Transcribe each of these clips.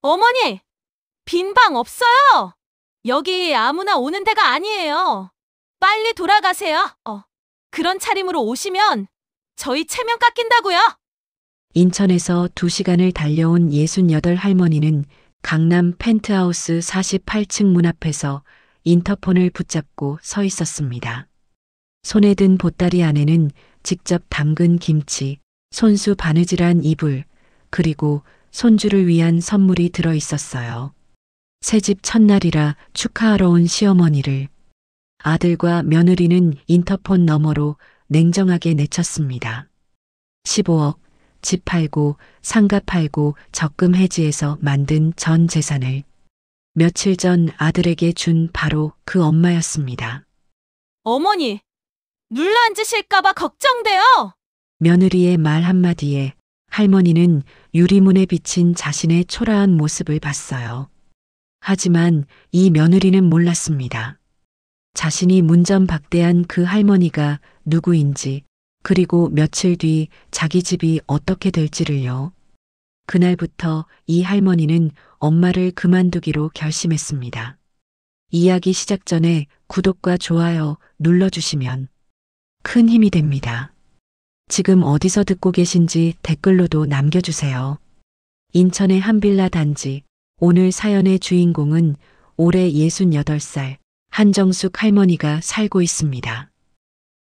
어머니, 빈 방 없어요. 여기 아무나 오는 데가 아니에요. 빨리 돌아가세요. 그런 차림으로 오시면 저희 체면 깎인다고요. 인천에서 2시간을 달려온 68 할머니는 강남 펜트하우스 48층 문 앞에서 인터폰을 붙잡고 서 있었습니다. 손에 든 보따리 안에는 직접 담근 김치, 손수 바느질한 이불, 그리고 손주를 위한 선물이 들어 있었어요. 새집 첫날이라 축하하러 온 시어머니를 아들과 며느리는 인터폰 너머로 냉정하게 내쳤습니다. 15억, 집 팔고 상가 팔고 적금 해지해서 만든 전 재산을 며칠 전 아들에게 준 바로 그 엄마였습니다. 어머니, 눌러앉으실까봐 걱정돼요. 며느리의 말 한마디에 할머니는 유리문에 비친 자신의 초라한 모습을 봤어요. 하지만 이 며느리는 몰랐습니다. 자신이 문전박대한 그 할머니가 누구인지, 그리고 며칠 뒤 자기 집이 어떻게 될지를요. 그날부터 이 할머니는 엄마를 그만두기로 결심했습니다. 이야기 시작 전에 구독과 좋아요 눌러주시면 큰 힘이 됩니다. 지금 어디서 듣고 계신지 댓글로도 남겨주세요. 인천의 한 빌라 단지, 오늘 사연의 주인공은 올해 68살 한정숙 할머니가 살고 있습니다.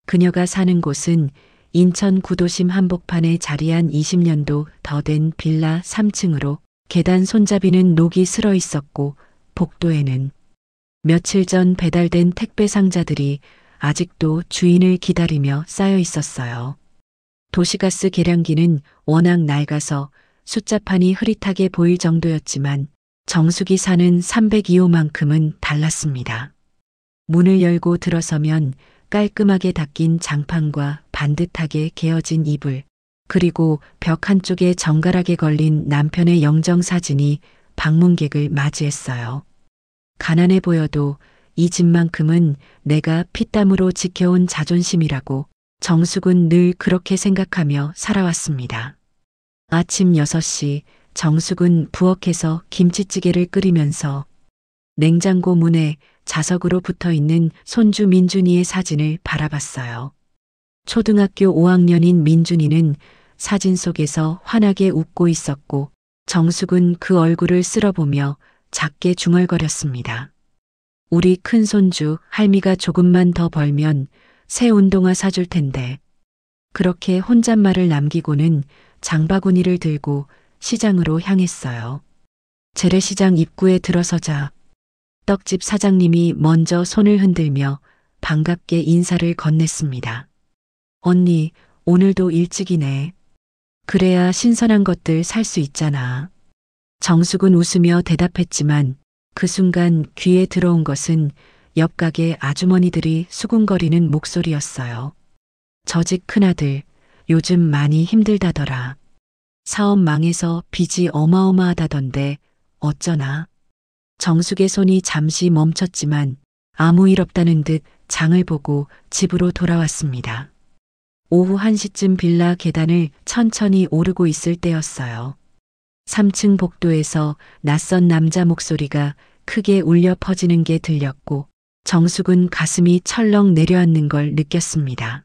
그녀가 사는 곳은 인천 구도심 한복판에 자리한 20년도 더 된 빌라 3층으로 계단 손잡이는 녹이 슬어 있었고 복도에는 며칠 전 배달된 택배 상자들이 아직도 주인을 기다리며 쌓여 있었어요. 도시가스 계량기는 워낙 낡아서 숫자판이 흐릿하게 보일 정도였지만 정숙이 사는 302호만큼은 달랐습니다. 문을 열고 들어서면 깔끔하게 닦인 장판과 반듯하게 개어진 이불, 그리고 벽 한쪽에 정갈하게 걸린 남편의 영정사진이 방문객을 맞이했어요. 가난해 보여도 이 집만큼은 내가 피땀으로 지켜온 자존심이라고 정숙은 늘 그렇게 생각하며 살아왔습니다. 아침 6시 정숙은 부엌에서 김치찌개를 끓이면서 냉장고 문에 자석으로 붙어 있는 손주 민준이의 사진을 바라봤어요. 초등학교 5학년인 민준이는 사진 속에서 환하게 웃고 있었고 정숙은 그 얼굴을 쓸어보며 작게 중얼거렸습니다. 우리 큰 손주 할미가 조금만 더 벌면 새 운동화 사줄 텐데. 그렇게 혼잣말을 남기고는 장바구니를 들고 시장으로 향했어요. 재래시장 입구에 들어서자 떡집 사장님이 먼저 손을 흔들며 반갑게 인사를 건넸습니다. 언니, 오늘도 일찍이네. 그래야 신선한 것들 살 수 있잖아. 정숙은 웃으며 대답했지만 그 순간 귀에 들어온 것은 옆 가게 아주머니들이 수군거리는 목소리였어요. 저 집 큰아들, 요즘 많이 힘들다더라. 사업 망해서 빚이 어마어마하다던데 어쩌나. 정숙의 손이 잠시 멈췄지만 아무 일 없다는 듯 장을 보고 집으로 돌아왔습니다. 오후 1시쯤 빌라 계단을 천천히 오르고 있을 때였어요. 3층 복도에서 낯선 남자 목소리가 크게 울려 퍼지는 게 들렸고 정숙은 가슴이 철렁 내려앉는 걸 느꼈습니다.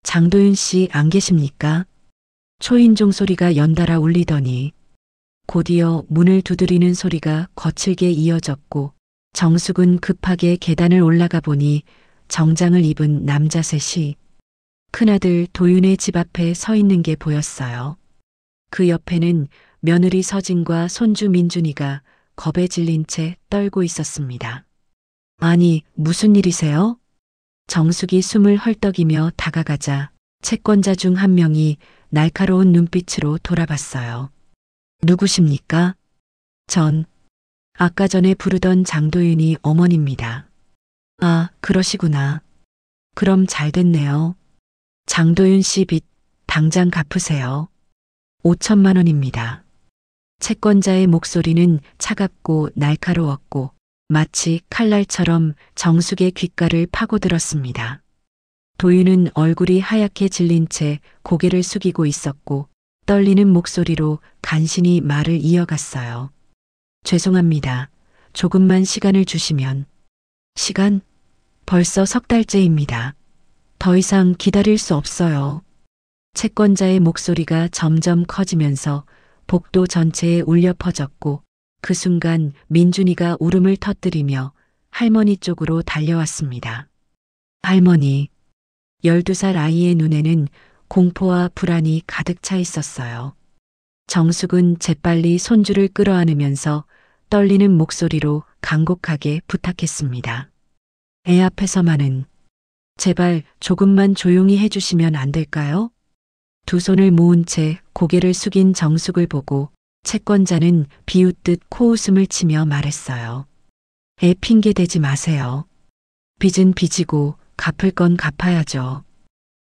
장도윤 씨 안 계십니까? 초인종 소리가 연달아 울리더니 곧이어 문을 두드리는 소리가 거칠게 이어졌고 정숙은 급하게 계단을 올라가 보니 정장을 입은 남자 셋이 큰아들 도윤의 집 앞에 서 있는 게 보였어요. 그 옆에는 며느리 서진과 손주 민준이가 겁에 질린 채 떨고 있었습니다. 아니, 무슨 일이세요? 정숙이 숨을 헐떡이며 다가가자 채권자 중 한 명이 날카로운 눈빛으로 돌아봤어요. 누구십니까? 전 아까 전에 부르던 장도윤이 어머니입니다. 아, 그러시구나. 그럼 잘 됐네요. 장도윤 씨 빚 당장 갚으세요. 5천만 원입니다. 채권자의 목소리는 차갑고 날카로웠고 마치 칼날처럼 정숙의 귓가를 파고들었습니다. 도윤은 얼굴이 하얗게 질린 채 고개를 숙이고 있었고 떨리는 목소리로 간신히 말을 이어갔어요. 죄송합니다. 조금만 시간을 주시면. 시간? 벌써 석 달째입니다. 더 이상 기다릴 수 없어요. 채권자의 목소리가 점점 커지면서 복도 전체에 울려 퍼졌고 그 순간 민준이가 울음을 터뜨리며 할머니 쪽으로 달려왔습니다. 할머니, 12살 아이의 눈에는 공포와 불안이 가득 차 있었어요. 정숙은 재빨리 손주를 끌어안으면서 떨리는 목소리로 간곡하게 부탁했습니다. 애 앞에서만은 제발 조금만 조용히 해주시면 안 될까요? 두 손을 모은 채 고개를 숙인 정숙을 보고 채권자는 비웃듯 코웃음을 치며 말했어요. 애 핑계 대지 마세요. 빚은 빚이고 갚을 건 갚아야죠.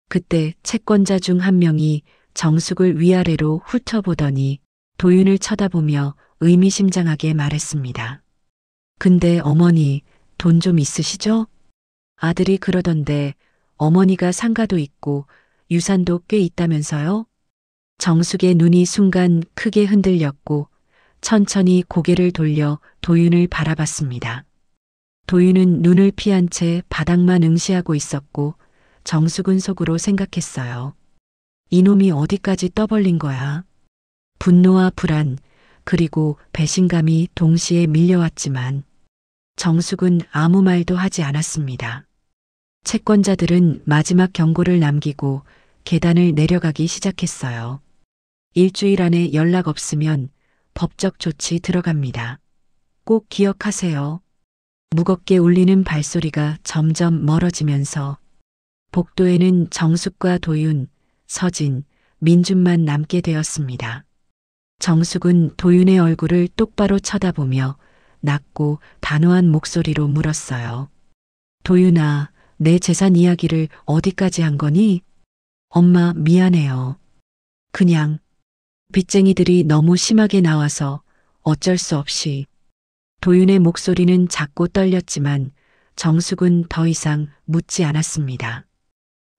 그때 채권자 중 한 명이 정숙을 위아래로 훑어보더니 도윤을 쳐다보며 의미심장하게 말했습니다. 근데 어머니, 돈 좀 있으시죠? 아들이 그러던데 어머니가 상가도 있고 유산도 꽤 있다면서요? 정숙의 눈이 순간 크게 흔들렸고 천천히 고개를 돌려 도윤을 바라봤습니다. 도윤은 눈을 피한 채 바닥만 응시하고 있었고 정숙은 속으로 생각했어요. 이놈이 어디까지 떠벌린 거야? 분노와 불안, 그리고 배신감이 동시에 밀려왔지만 정숙은 아무 말도 하지 않았습니다. 채권자들은 마지막 경고를 남기고 계단을 내려가기 시작했어요. 일주일 안에 연락 없으면 법적 조치 들어갑니다. 꼭 기억하세요. 무겁게 울리는 발소리가 점점 멀어지면서 복도에는 정숙과 도윤, 서진, 민준만 남게 되었습니다. 정숙은 도윤의 얼굴을 똑바로 쳐다보며 낮고 단호한 목소리로 물었어요. 도윤아, 내 재산 이야기를 어디까지 한 거니? 엄마 미안해요. 그냥 빚쟁이들이 너무 심하게 나와서 어쩔 수 없이. 도윤의 목소리는 작고 떨렸지만 정숙은 더 이상 묻지 않았습니다.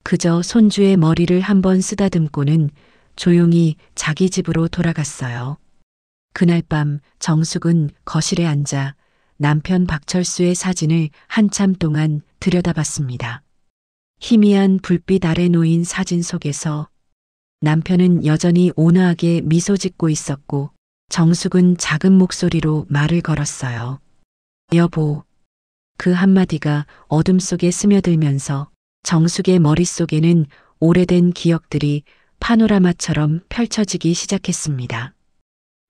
그저 손주의 머리를 한번 쓰다듬고는 조용히 자기 집으로 돌아갔어요. 그날 밤 정숙은 거실에 앉아 남편 박철수의 사진을 한참 동안 들여다봤습니다. 희미한 불빛 아래 놓인 사진 속에서 남편은 여전히 온화하게 미소 짓고 있었고 정숙은 작은 목소리로 말을 걸었어요. 여보. 그 한마디가 어둠 속에 스며들면서 정숙의 머릿속에는 오래된 기억들이 파노라마처럼 펼쳐지기 시작했습니다.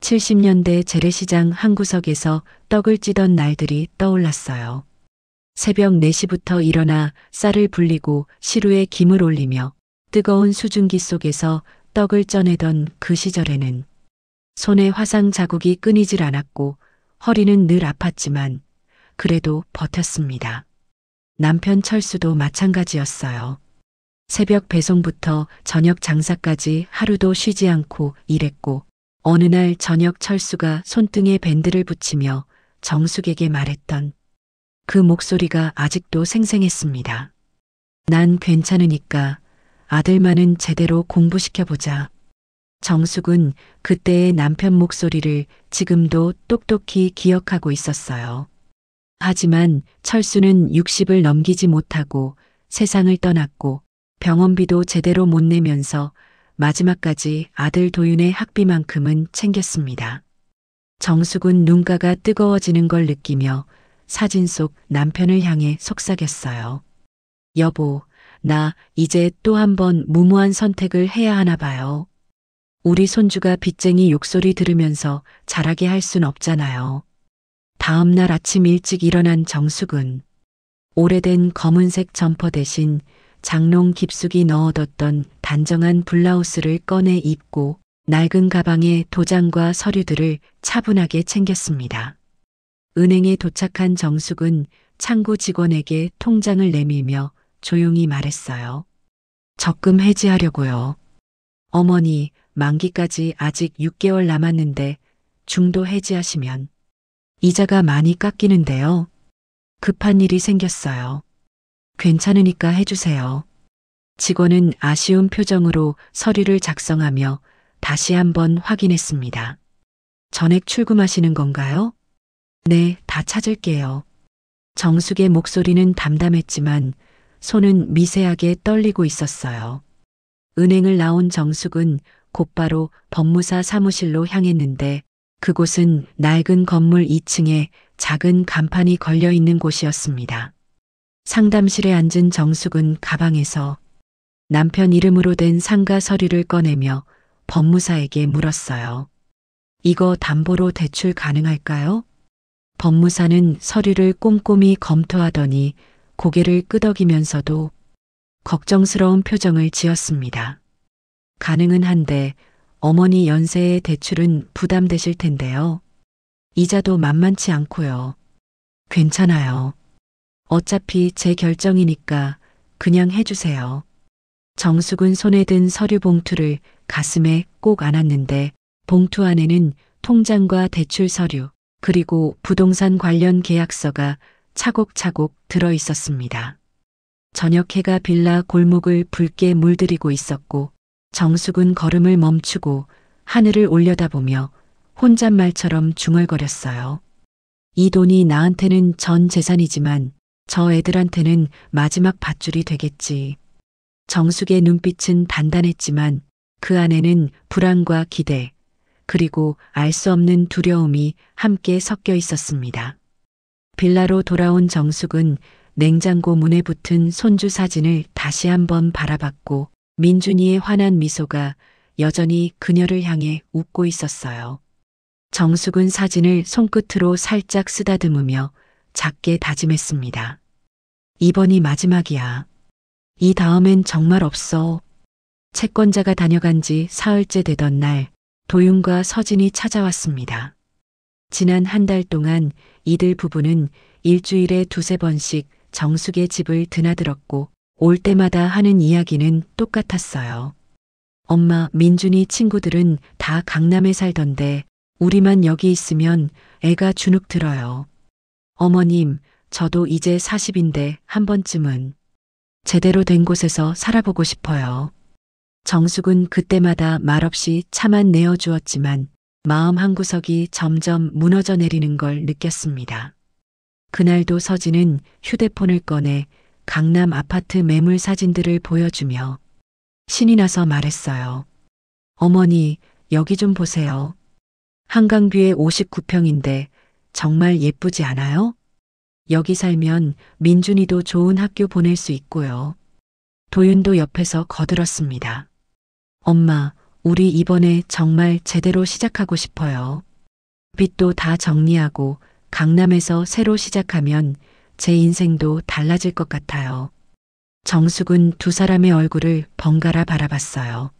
70년대 재래시장 한 구석에서 떡을 찌던 날들이 떠올랐어요. 새벽 4시부터 일어나 쌀을 불리고 시루에 김을 올리며 뜨거운 수증기 속에서 떡을 쪄내던 그 시절에는 손에 화상 자국이 끊이질 않았고 허리는 늘 아팠지만 그래도 버텼습니다. 남편 철수도 마찬가지였어요. 새벽 배송부터 저녁 장사까지 하루도 쉬지 않고 일했고 어느 날 저녁 철수가 손등에 밴드를 붙이며 정숙에게 말했던 그 목소리가 아직도 생생했습니다. 난 괜찮으니까 아들만은 제대로 공부시켜보자. 정숙은 그때의 남편 목소리를 지금도 똑똑히 기억하고 있었어요. 하지만 철수는 60을 넘기지 못하고 세상을 떠났고 병원비도 제대로 못 내면서 마지막까지 아들 도윤의 학비만큼은 챙겼습니다. 정숙은 눈가가 뜨거워지는 걸 느끼며 사진 속 남편을 향해 속삭였어요. 여보, 나 이제 또 한 번 무모한 선택을 해야 하나 봐요. 우리 손주가 빚쟁이 욕소리 들으면서 자라게 할 순 없잖아요. 다음 날 아침 일찍 일어난 정숙은 오래된 검은색 점퍼 대신 장롱 깊숙이 넣어뒀던 단정한 블라우스를 꺼내 입고 낡은 가방에 도장과 서류들을 차분하게 챙겼습니다. 은행에 도착한 정숙은 창구 직원에게 통장을 내밀며 조용히 말했어요. 적금 해지하려고요. 어머니, 만기까지 아직 6개월 남았는데 중도 해지하시면 이자가 많이 깎이는데요. 급한 일이 생겼어요. 괜찮으니까 해주세요. 직원은 아쉬운 표정으로 서류를 작성하며 다시 한번 확인했습니다. 전액 출금하시는 건가요? 네, 다 찾을게요. 정숙의 목소리는 담담했지만 손은 미세하게 떨리고 있었어요. 은행을 나온 정숙은 곧바로 법무사 사무실로 향했는데 그곳은 낡은 건물 2층에 작은 간판이 걸려 있는 곳이었습니다. 상담실에 앉은 정숙은 가방에서 남편 이름으로 된 상가 서류를 꺼내며 법무사에게 물었어요. 이거 담보로 대출 가능할까요? 법무사는 서류를 꼼꼼히 검토하더니 고개를 끄덕이면서도 걱정스러운 표정을 지었습니다. 가능은 한데 어머니 연세의 대출은 부담되실 텐데요. 이자도 만만치 않고요. 괜찮아요. 어차피 제 결정이니까 그냥 해주세요. 정숙은 손에 든 서류 봉투를 가슴에 꼭 안았는데 봉투 안에는 통장과 대출 서류, 그리고 부동산 관련 계약서가 차곡차곡 들어 있었습니다. 저녁 해가 빌라 골목을 붉게 물들이고 있었고 정숙은 걸음을 멈추고 하늘을 올려다보며 혼잣말처럼 중얼거렸어요. 이 돈이 나한테는 전 재산이지만 저 애들한테는 마지막 밧줄이 되겠지. 정숙의 눈빛은 단단했지만 그 안에는 불안과 기대, 그리고 알 수 없는 두려움이 함께 섞여 있었습니다. 빌라로 돌아온 정숙은 냉장고 문에 붙은 손주 사진을 다시 한번 바라봤고 민준이의 환한 미소가 여전히 그녀를 향해 웃고 있었어요. 정숙은 사진을 손끝으로 살짝 쓰다듬으며 작게 다짐했습니다. 이번이 마지막이야. 이 다음엔 정말 없어. 채권자가 다녀간 지 사흘째 되던 날 도윤과 서진이 찾아왔습니다. 지난 한 달 동안 이들 부부는 일주일에 두세 번씩 정숙의 집을 드나들었고 올 때마다 하는 이야기는 똑같았어요. 엄마, 민준이 친구들은 다 강남에 살던데 우리만 여기 있으면 애가 주눅 들어요. 어머님, 저도 이제 40인데 한 번쯤은 제대로 된 곳에서 살아보고 싶어요. 정숙은 그때마다 말없이 차만 내어주었지만 마음 한구석이 점점 무너져 내리는 걸 느꼈습니다. 그날도 서진은 휴대폰을 꺼내 강남 아파트 매물 사진들을 보여주며 신이 나서 말했어요. 어머니, 여기 좀 보세요. 한강뷰에 59평인데 정말 예쁘지 않아요? 여기 살면 민준이도 좋은 학교 보낼 수 있고요. 도윤도 옆에서 거들었습니다. 엄마, 우리 이번에 정말 제대로 시작하고 싶어요. 빚도 다 정리하고 강남에서 새로 시작하면 제 인생도 달라질 것 같아요. 정숙은 두 사람의 얼굴을 번갈아 바라봤어요.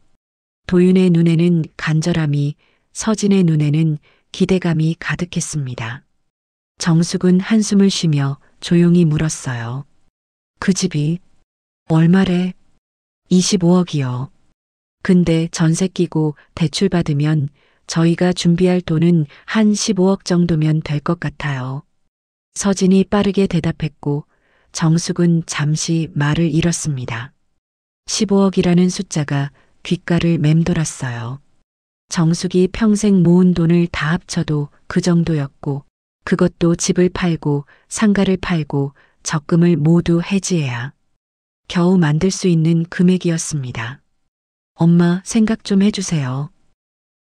도윤의 눈에는 간절함이, 서진의 눈에는 기대감이 가득했습니다. 정숙은 한숨을 쉬며 조용히 물었어요. 그 집이 얼마래? 25억이요. 근데 전세 끼고 대출 받으면 저희가 준비할 돈은 한 15억 정도면 될 것 같아요. 서진이 빠르게 대답했고 정숙은 잠시 말을 잃었습니다. 15억이라는 숫자가 귓가를 맴돌았어요. 정숙이 평생 모은 돈을 다 합쳐도 그 정도였고 그것도 집을 팔고 상가를 팔고 적금을 모두 해지해야 겨우 만들 수 있는 금액이었습니다. 엄마, 생각 좀 해주세요.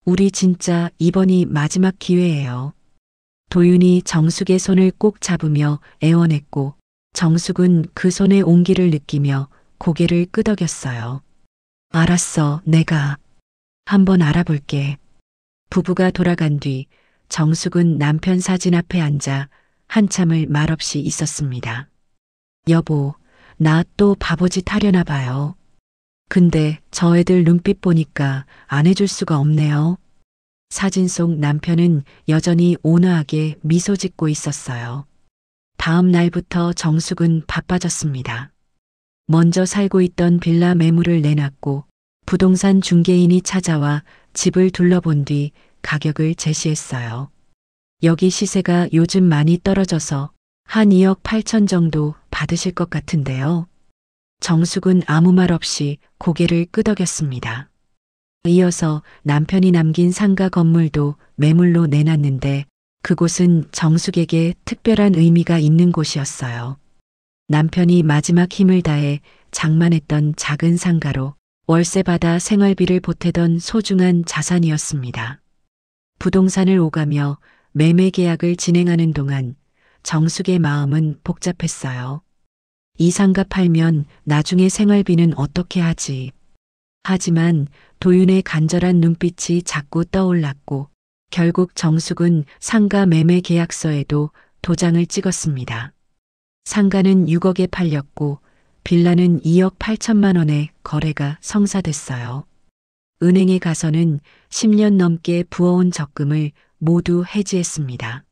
우리 진짜 이번이 마지막 기회예요. 도윤이 정숙의 손을 꼭 잡으며 애원했고 정숙은 그 손의 온기를 느끼며 고개를 끄덕였어요. 알았어, 내가 한번 알아볼게. 부부가 돌아간 뒤 정숙은 남편 사진 앞에 앉아 한참을 말없이 있었습니다. 여보, 나 또 바보짓 하려나 봐요. 근데 저 애들 눈빛 보니까 안 해줄 수가 없네요. 사진 속 남편은 여전히 온화하게 미소 짓고 있었어요. 다음 날부터 정숙은 바빠졌습니다. 먼저 살고 있던 빌라 매물을 내놨고 부동산 중개인이 찾아와 집을 둘러본 뒤 가격을 제시했어요. 여기 시세가 요즘 많이 떨어져서 한 2억 8천 정도 받으실 것 같은데요. 정숙은 아무 말 없이 고개를 끄덕였습니다. 이어서 남편이 남긴 상가 건물도 매물로 내놨는데 그곳은 정숙에게 특별한 의미가 있는 곳이었어요. 남편이 마지막 힘을 다해 장만했던 작은 상가로 월세 받아 생활비를 보태던 소중한 자산이었습니다. 부동산을 오가며 매매 계약을 진행하는 동안 정숙의 마음은 복잡했어요. 이 상가 팔면 나중에 생활비는 어떻게 하지? 하지만 도윤의 간절한 눈빛이 자꾸 떠올랐고 결국 정숙은 상가 매매 계약서에도 도장을 찍었습니다. 상가는 6억에 팔렸고 빌라는 2억 8천만 원에 거래가 성사됐어요. 은행에 가서는 10년 넘게 부어온 적금을 모두 해지했습니다.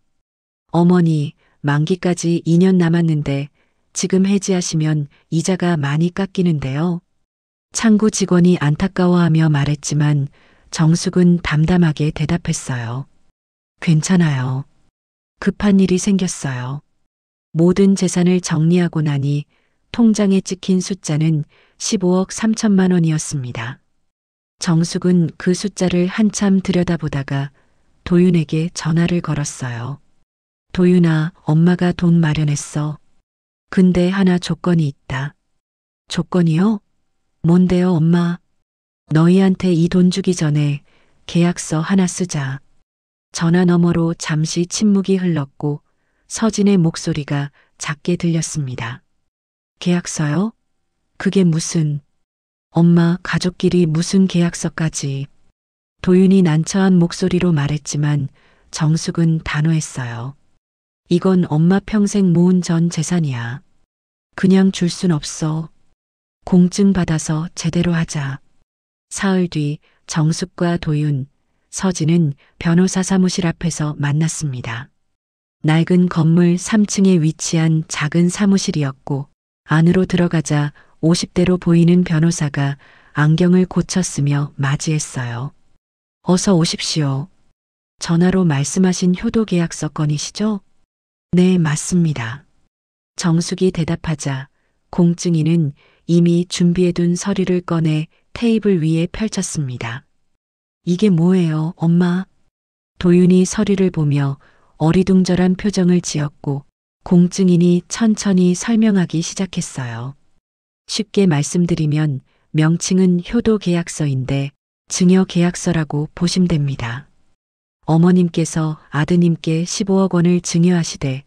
어머니, 만기까지 2년 남았는데 지금 해지하시면 이자가 많이 깎이는데요. 창구 직원이 안타까워하며 말했지만 정숙은 담담하게 대답했어요. 괜찮아요. 급한 일이 생겼어요. 모든 재산을 정리하고 나니 통장에 찍힌 숫자는 15억 3천만 원이었습니다. 정숙은 그 숫자를 한참 들여다보다가 도윤에게 전화를 걸었어요. 도윤아, 엄마가 돈 마련했어. 근데 하나 조건이 있다. 조건이요? 뭔데요, 엄마? 너희한테 이 돈 주기 전에 계약서 하나 쓰자. 전화 너머로 잠시 침묵이 흘렀고 서진의 목소리가 작게 들렸습니다. 계약서요? 그게 무슨... 엄마, 가족끼리 무슨 계약서까지. 도윤이 난처한 목소리로 말했지만 정숙은 단호했어요. 이건 엄마 평생 모은 전 재산이야. 그냥 줄 순 없어. 공증 받아서 제대로 하자. 사흘 뒤 정숙과 도윤, 서진은 변호사 사무실 앞에서 만났습니다. 낡은 건물 3층에 위치한 작은 사무실이었고 안으로 들어가자 50대로 보이는 변호사가 안경을 고쳤으며 맞이했어요. 어서 오십시오. 전화로 말씀하신 효도계약서 건이시죠? 네, 맞습니다. 정숙이 대답하자 공증인은 이미 준비해둔 서류를 꺼내 테이블 위에 펼쳤습니다. 이게 뭐예요, 엄마? 도윤이 서류를 보며 어리둥절한 표정을 지었고 공증인이 천천히 설명하기 시작했어요. 쉽게 말씀드리면 명칭은 효도계약서인데 증여계약서라고 보시면 됩니다. 어머님께서 아드님께 15억 원을 증여하시되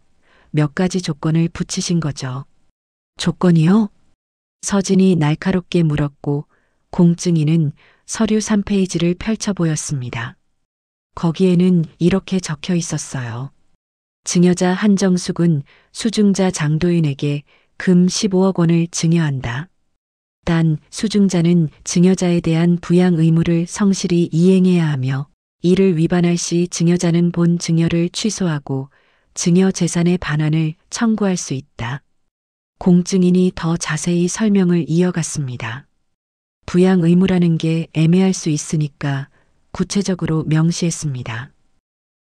몇 가지 조건을 붙이신 거죠. 조건이요? 서진이 날카롭게 물었고 공증인은 서류 3페이지를 펼쳐 보였습니다. 거기에는 이렇게 적혀 있었어요. 증여자 한정숙은 수증자 장도윤에게 금 15억 원을 증여한다. 단 수증자는 증여자에 대한 부양 의무를 성실히 이행해야 하며 이를 위반할 시 증여자는 본 증여를 취소하고 증여 재산의 반환을 청구할 수 있다. 공증인이 더 자세히 설명을 이어갔습니다. 부양 의무라는 게 애매할 수 있으니까 구체적으로 명시했습니다.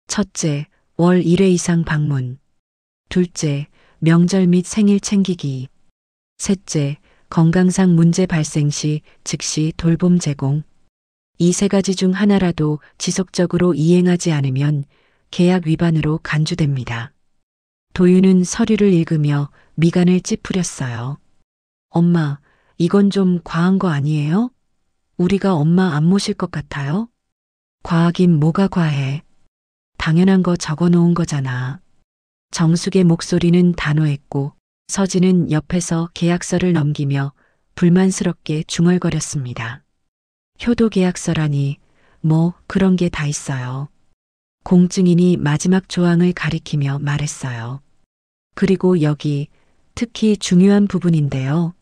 첫째, 월 1회 이상 방문. 둘째, 명절 및 생일 챙기기. 셋째, 건강상 문제 발생 시 즉시 돌봄 제공. 이 세 가지 중 하나라도 지속적으로 이행하지 않으면 계약 위반으로 간주됩니다. 도윤은 서류를 읽으며 미간을 찌푸렸어요. 엄마, 이건 좀 과한 거 아니에요? 우리가 엄마 안 모실 것 같아요? 과하긴 뭐가 과해. 당연한 거 적어 놓은 거잖아. 정숙의 목소리는 단호했고 서진은 옆에서 계약서를 넘기며 불만스럽게 중얼거렸습니다. 효도계약서라니 뭐 그런 게 다 있어요. 공증인이 마지막 조항을 가리키며 말했어요. 그리고 여기 특히 중요한 부분인데요.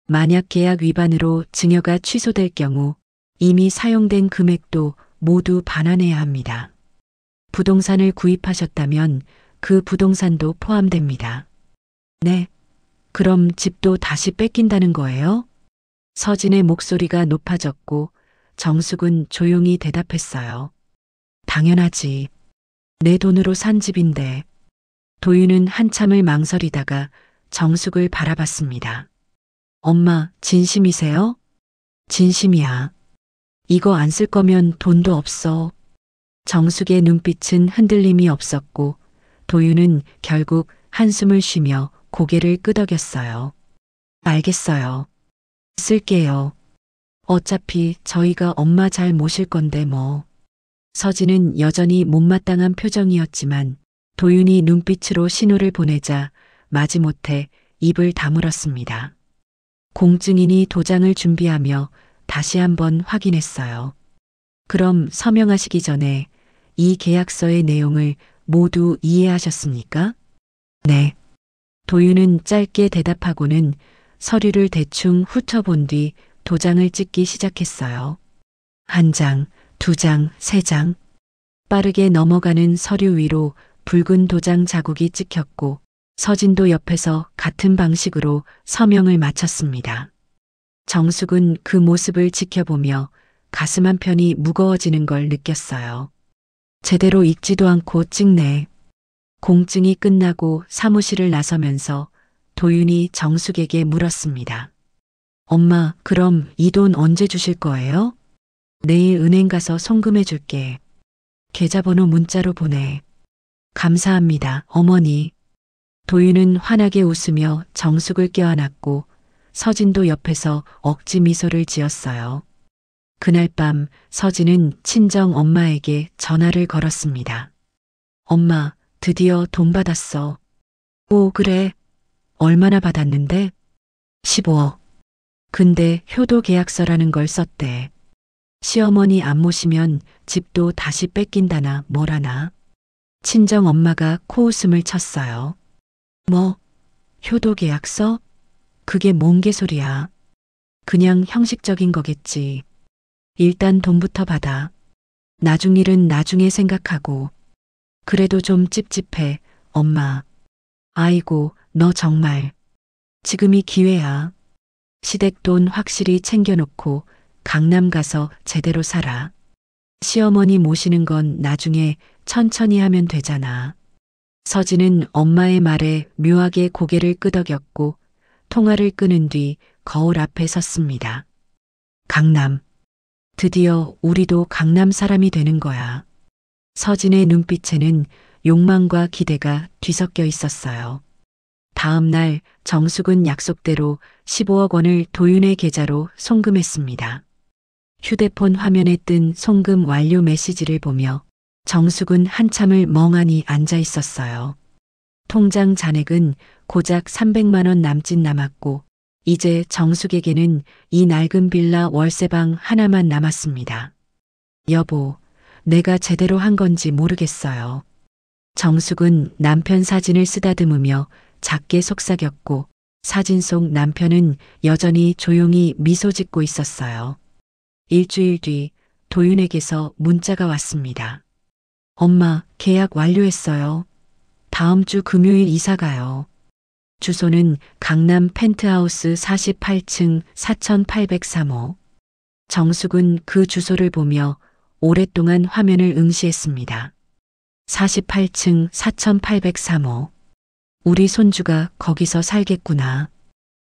만약 계약 위반으로 증여가 취소될 경우 이미 사용된 금액도 모두 반환해야 합니다. 부동산을 구입하셨다면 그 부동산도 포함됩니다. 네. 그럼 집도 다시 뺏긴다는 거예요? 서진의 목소리가 높아졌고 정숙은 조용히 대답했어요. 당연하지. 내 돈으로 산 집인데. 도윤은 한참을 망설이다가 정숙을 바라봤습니다. 엄마, 진심이세요? 진심이야. 이거 안 쓸 거면 돈도 없어. 정숙의 눈빛은 흔들림이 없었고 도윤은 결국 한숨을 쉬며 고개를 끄덕였어요. 알겠어요. 쓸게요. 어차피 저희가 엄마 잘 모실 건데 뭐. 서진은 여전히 못마땅한 표정이었지만 도윤이 눈빛으로 신호를 보내자 마지못해 입을 다물었습니다. 공증인이 도장을 준비하며 다시 한번 확인했어요. 그럼 서명하시기 전에 이 계약서의 내용을 모두 이해하셨습니까? 네. 도윤은 짧게 대답하고는 서류를 대충 훑어본 뒤 도장을 찍기 시작했어요. 한 장, 두 장, 세 장. 빠르게 넘어가는 서류 위로 붉은 도장 자국이 찍혔고 서진도 옆에서 같은 방식으로 서명을 마쳤습니다. 정숙은 그 모습을 지켜보며 가슴 한편이 무거워지는 걸 느꼈어요. 제대로 읽지도 않고 찍네. 공증이 끝나고 사무실을 나서면서 도윤이 정숙에게 물었습니다. 엄마, 그럼 이 돈 언제 주실 거예요? 내일 은행 가서 송금해 줄게. 계좌번호 문자로 보내. 감사합니다, 어머니. 도윤은 환하게 웃으며 정숙을 껴안았고 서진도 옆에서 억지 미소를 지었어요. 그날 밤 서진은 친정 엄마에게 전화를 걸었습니다. 엄마, 드디어 돈 받았어. 오, 그래. 얼마나 받았는데? 15억. 근데 효도 계약서라는 걸 썼대. 시어머니 안 모시면 집도 다시 뺏긴다나 뭐라나. 친정 엄마가 코웃음을 쳤어요. 뭐, 효도 계약서? 그게 뭔 개소리야. 그냥 형식적인 거겠지. 일단 돈부터 받아. 나중 일은 나중에 생각하고. 그래도 좀 찝찝해, 엄마. 아이고, 너 정말. 지금이 기회야. 시댁돈 확실히 챙겨놓고 강남 가서 제대로 살아. 시어머니 모시는 건 나중에 천천히 하면 되잖아. 서진은 엄마의 말에 묘하게 고개를 끄덕였고 통화를 끊은 뒤 거울 앞에 섰습니다. 강남. 드디어 우리도 강남 사람이 되는 거야. 서진의 눈빛에는 욕망과 기대가 뒤섞여 있었어요. 다음 날 정숙은 약속대로 15억 원을 도윤의 계좌로 송금했습니다. 휴대폰 화면에 뜬 송금 완료 메시지를 보며 정숙은 한참을 멍하니 앉아 있었어요. 통장 잔액은 고작 300만 원 남짓 남았고 이제 정숙에게는 이 낡은 빌라 월세방 하나만 남았습니다. 여보, 내가 제대로 한 건지 모르겠어요. 정숙은 남편 사진을 쓰다듬으며 작게 속삭였고 사진 속 남편은 여전히 조용히 미소 짓고 있었어요. 일주일 뒤 도윤에게서 문자가 왔습니다. 엄마, 계약 완료했어요. 다음 주 금요일 이사 가요. 주소는 강남 펜트하우스 48층 4803호. 정숙은 그 주소를 보며 오랫동안 화면을 응시했습니다. 48층 4803호. 우리 손주가 거기서 살겠구나.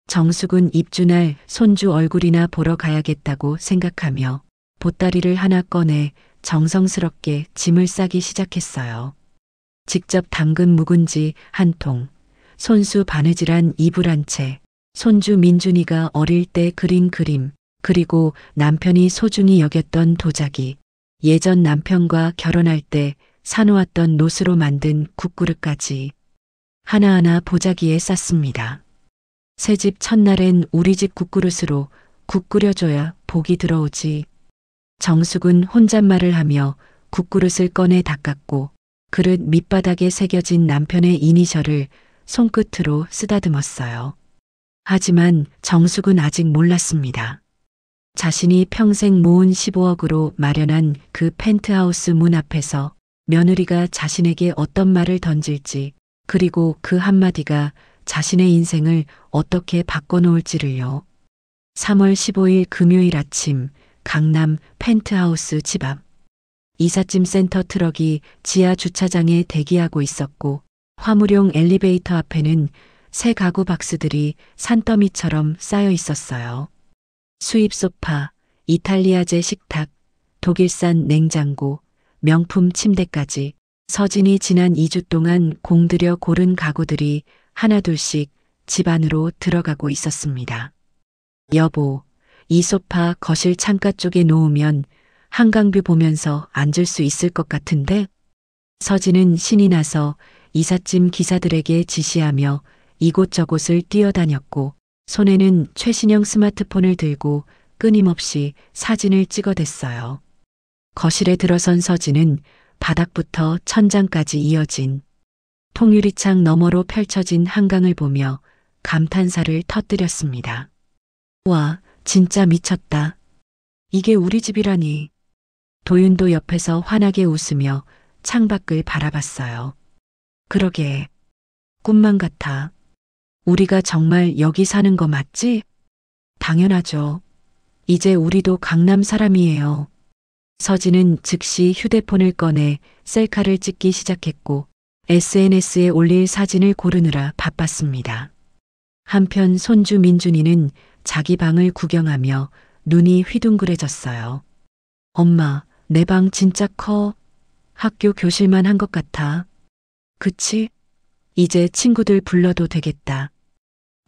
정숙은 입주날 손주 얼굴이나 보러 가야겠다고 생각하며 보따리를 하나 꺼내 정성스럽게 짐을 싸기 시작했어요. 직접 담근 묵은지 한 통, 손수 바느질한 이불 한 채, 손주 민준이가 어릴 때 그린 그림, 그리고 남편이 소중히 여겼던 도자기, 예전 남편과 결혼할 때 사놓았던 노스로 만든 국그릇까지 하나하나 보자기에 쌌습니다. 새집 첫날엔 우리 집 국그릇으로 국 끓여줘야 복이 들어오지. 정숙은 혼잣말을 하며 국그릇을 꺼내 닦았고 그릇 밑바닥에 새겨진 남편의 이니셜을 손끝으로 쓰다듬었어요. 하지만 정숙은 아직 몰랐습니다. 자신이 평생 모은 15억으로 마련한 그 펜트하우스 문 앞에서 며느리가 자신에게 어떤 말을 던질지 그리고 그 한마디가 자신의 인생을 어떻게 바꿔놓을지를요. 3월 15일 금요일 아침 강남 펜트하우스 집 앞. 이삿짐 센터 트럭이 지하 주차장에 대기하고 있었고 화물용 엘리베이터 앞에는 새 가구 박스들이 산더미처럼 쌓여 있었어요. 수입 소파, 이탈리아제 식탁, 독일산 냉장고, 명품 침대까지 서진이 지난 2주 동안 공들여 고른 가구들이 하나둘씩 집 안으로 들어가고 있었습니다. 여보, 이 소파 거실 창가 쪽에 놓으면 한강뷰 보면서 앉을 수 있을 것 같은데? 서진은 신이 나서 이삿짐 기사들에게 지시하며 이곳저곳을 뛰어다녔고 손에는 최신형 스마트폰을 들고 끊임없이 사진을 찍어댔어요. 거실에 들어선 서진은 바닥부터 천장까지 이어진 통유리창 너머로 펼쳐진 한강을 보며 감탄사를 터뜨렸습니다. 와, 진짜 미쳤다. 이게 우리 집이라니. 도윤도 옆에서 환하게 웃으며 창밖을 바라봤어요. 그러게, 꿈만 같아. 우리가 정말 여기 사는 거 맞지? 당연하죠. 이제 우리도 강남 사람이에요. 서진은 즉시 휴대폰을 꺼내 셀카를 찍기 시작했고 SNS에 올릴 사진을 고르느라 바빴습니다. 한편 손주 민준이는 자기 방을 구경하며 눈이 휘둥그레졌어요. 엄마, 내 방 진짜 커. 학교 교실만 한 것 같아. 그치? 이제 친구들 불러도 되겠다.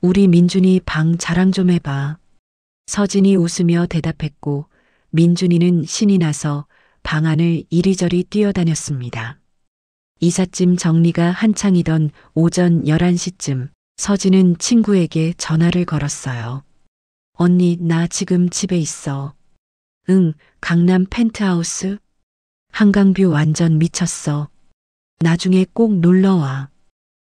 우리 민준이 방 자랑 좀 해봐. 서진이 웃으며 대답했고 민준이는 신이 나서 방 안을 이리저리 뛰어다녔습니다. 이삿짐 정리가 한창이던 오전 11시쯤 서진은 친구에게 전화를 걸었어요. 언니, 나 지금 집에 있어. 응, 강남 펜트하우스. 한강뷰 완전 미쳤어. 나중에 꼭 놀러와.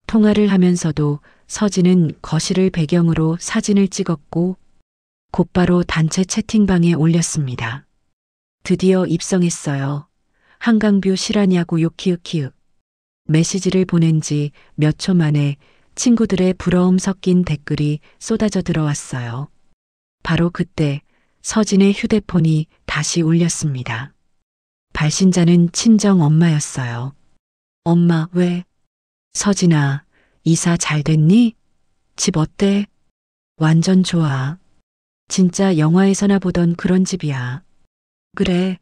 통화를 하면서도 서진은 거실을 배경으로 사진을 찍었고 곧바로 단체 채팅방에 올렸습니다. 드디어 입성했어요. 한강뷰 실화냐고 요키우키우. 메시지를 보낸 지 몇 초 만에 친구들의 부러움 섞인 댓글이 쏟아져 들어왔어요. 바로 그때 서진의 휴대폰이 다시 울렸습니다. 발신자는 친정 엄마였어요. 엄마, 왜? 서진아, 이사 잘 됐니? 집 어때? 완전 좋아. 진짜 영화에서나 보던 그런 집이야. 그래,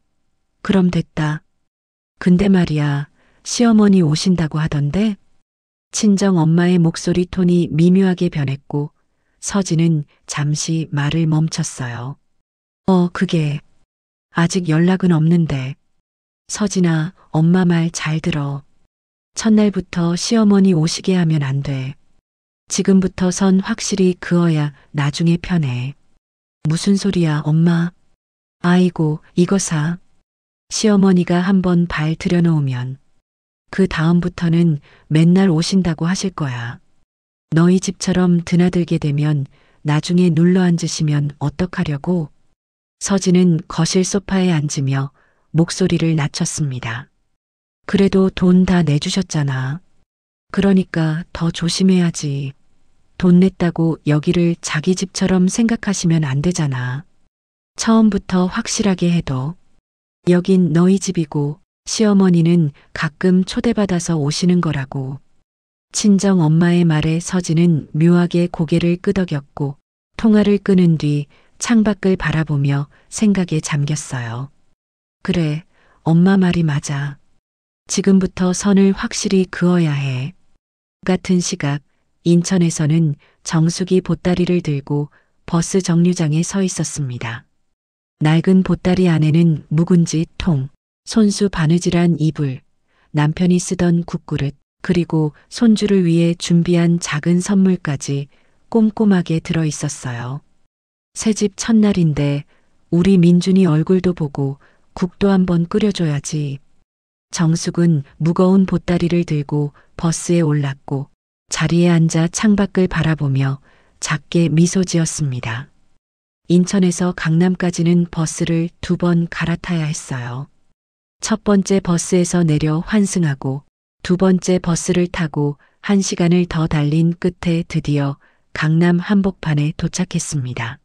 그럼 됐다. 근데 말이야, 시어머니 오신다고 하던데? 친정 엄마의 목소리 톤이 미묘하게 변했고 서진은 잠시 말을 멈췄어요. 그게 아직 연락은 없는데. 서진아, 엄마 말 잘 들어. 첫날부터 시어머니 오시게 하면 안 돼. 지금부터 선 확실히 그어야 나중에 편해. 무슨 소리야, 엄마? 아이고, 이거 사. 시어머니가 한번 발 들여놓으면 그 다음부터는 맨날 오신다고 하실 거야. 너희 집처럼 드나들게 되면 나중에 눌러 앉으시면 어떡하려고? 서진은 거실 소파에 앉으며 목소리를 낮췄습니다. 그래도 돈 다 내주셨잖아. 그러니까 더 조심해야지. 돈 냈다고 여기를 자기 집처럼 생각하시면 안 되잖아. 처음부터 확실하게 해도. 여긴 너희 집이고 시어머니는 가끔 초대받아서 오시는 거라고. 친정 엄마의 말에 서진은 묘하게 고개를 끄덕였고 통화를 끊은 뒤 창밖을 바라보며 생각에 잠겼어요. 그래, 엄마 말이 맞아. 지금부터 선을 확실히 그어야 해. 같은 시각 인천에서는 정숙이 보따리를 들고 버스 정류장에 서 있었습니다. 낡은 보따리 안에는 묵은지 통, 손수 바느질한 이불, 남편이 쓰던 국그릇, 그리고 손주를 위해 준비한 작은 선물까지 꼼꼼하게 들어 있었어요. 새집 첫날인데 우리 민준이 얼굴도 보고 국도 한번 끓여줘야지. 정숙은 무거운 보따리를 들고 버스에 올랐고 자리에 앉아 창밖을 바라보며 작게 미소 지었습니다. 인천에서 강남까지는 버스를 2번 갈아타야 했어요. 첫 번째 버스에서 내려 환승하고 두 번째 버스를 타고 1시간을 더 달린 끝에 드디어 강남 한복판에 도착했습니다.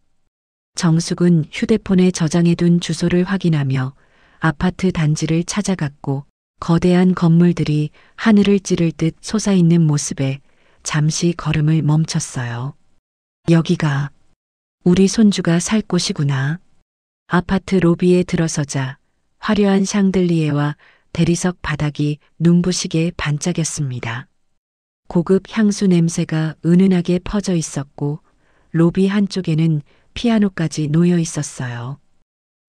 정숙은 휴대폰에 저장해둔 주소를 확인하며 아파트 단지를 찾아갔고 거대한 건물들이 하늘을 찌를 듯 솟아있는 모습에 잠시 걸음을 멈췄어요. 여기가 우리 손주가 살 곳이구나. 아파트 로비에 들어서자 화려한 샹들리에와 대리석 바닥이 눈부시게 반짝였습니다. 고급 향수 냄새가 은은하게 퍼져 있었고 로비 한쪽에는 피아노까지 놓여 있었어요.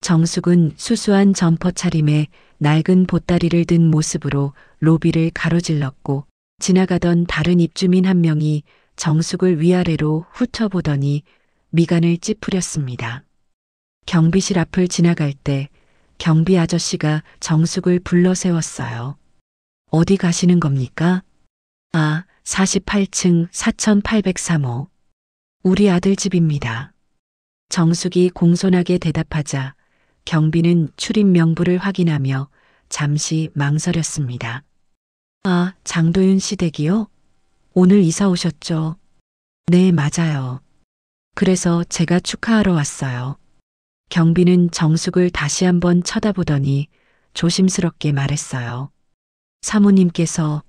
정숙은 수수한 점퍼 차림에 낡은 보따리를 든 모습으로 로비를 가로질렀고 지나가던 다른 입주민 한 명이 정숙을 위아래로 훑어보더니 미간을 찌푸렸습니다. 경비실 앞을 지나갈 때 경비 아저씨가 정숙을 불러 세웠어요. 어디 가시는 겁니까? 아, 48층 4803호. 우리 아들 집입니다. 정숙이 공손하게 대답하자 경비는 출입 명부를 확인하며 잠시 망설였습니다. 아, 장도윤 씨 댁이요? 오늘 이사 오셨죠? 네, 맞아요. 그래서 제가 축하하러 왔어요. 경비는 정숙을 다시 한번 쳐다보더니 조심스럽게 말했어요. 사모님께서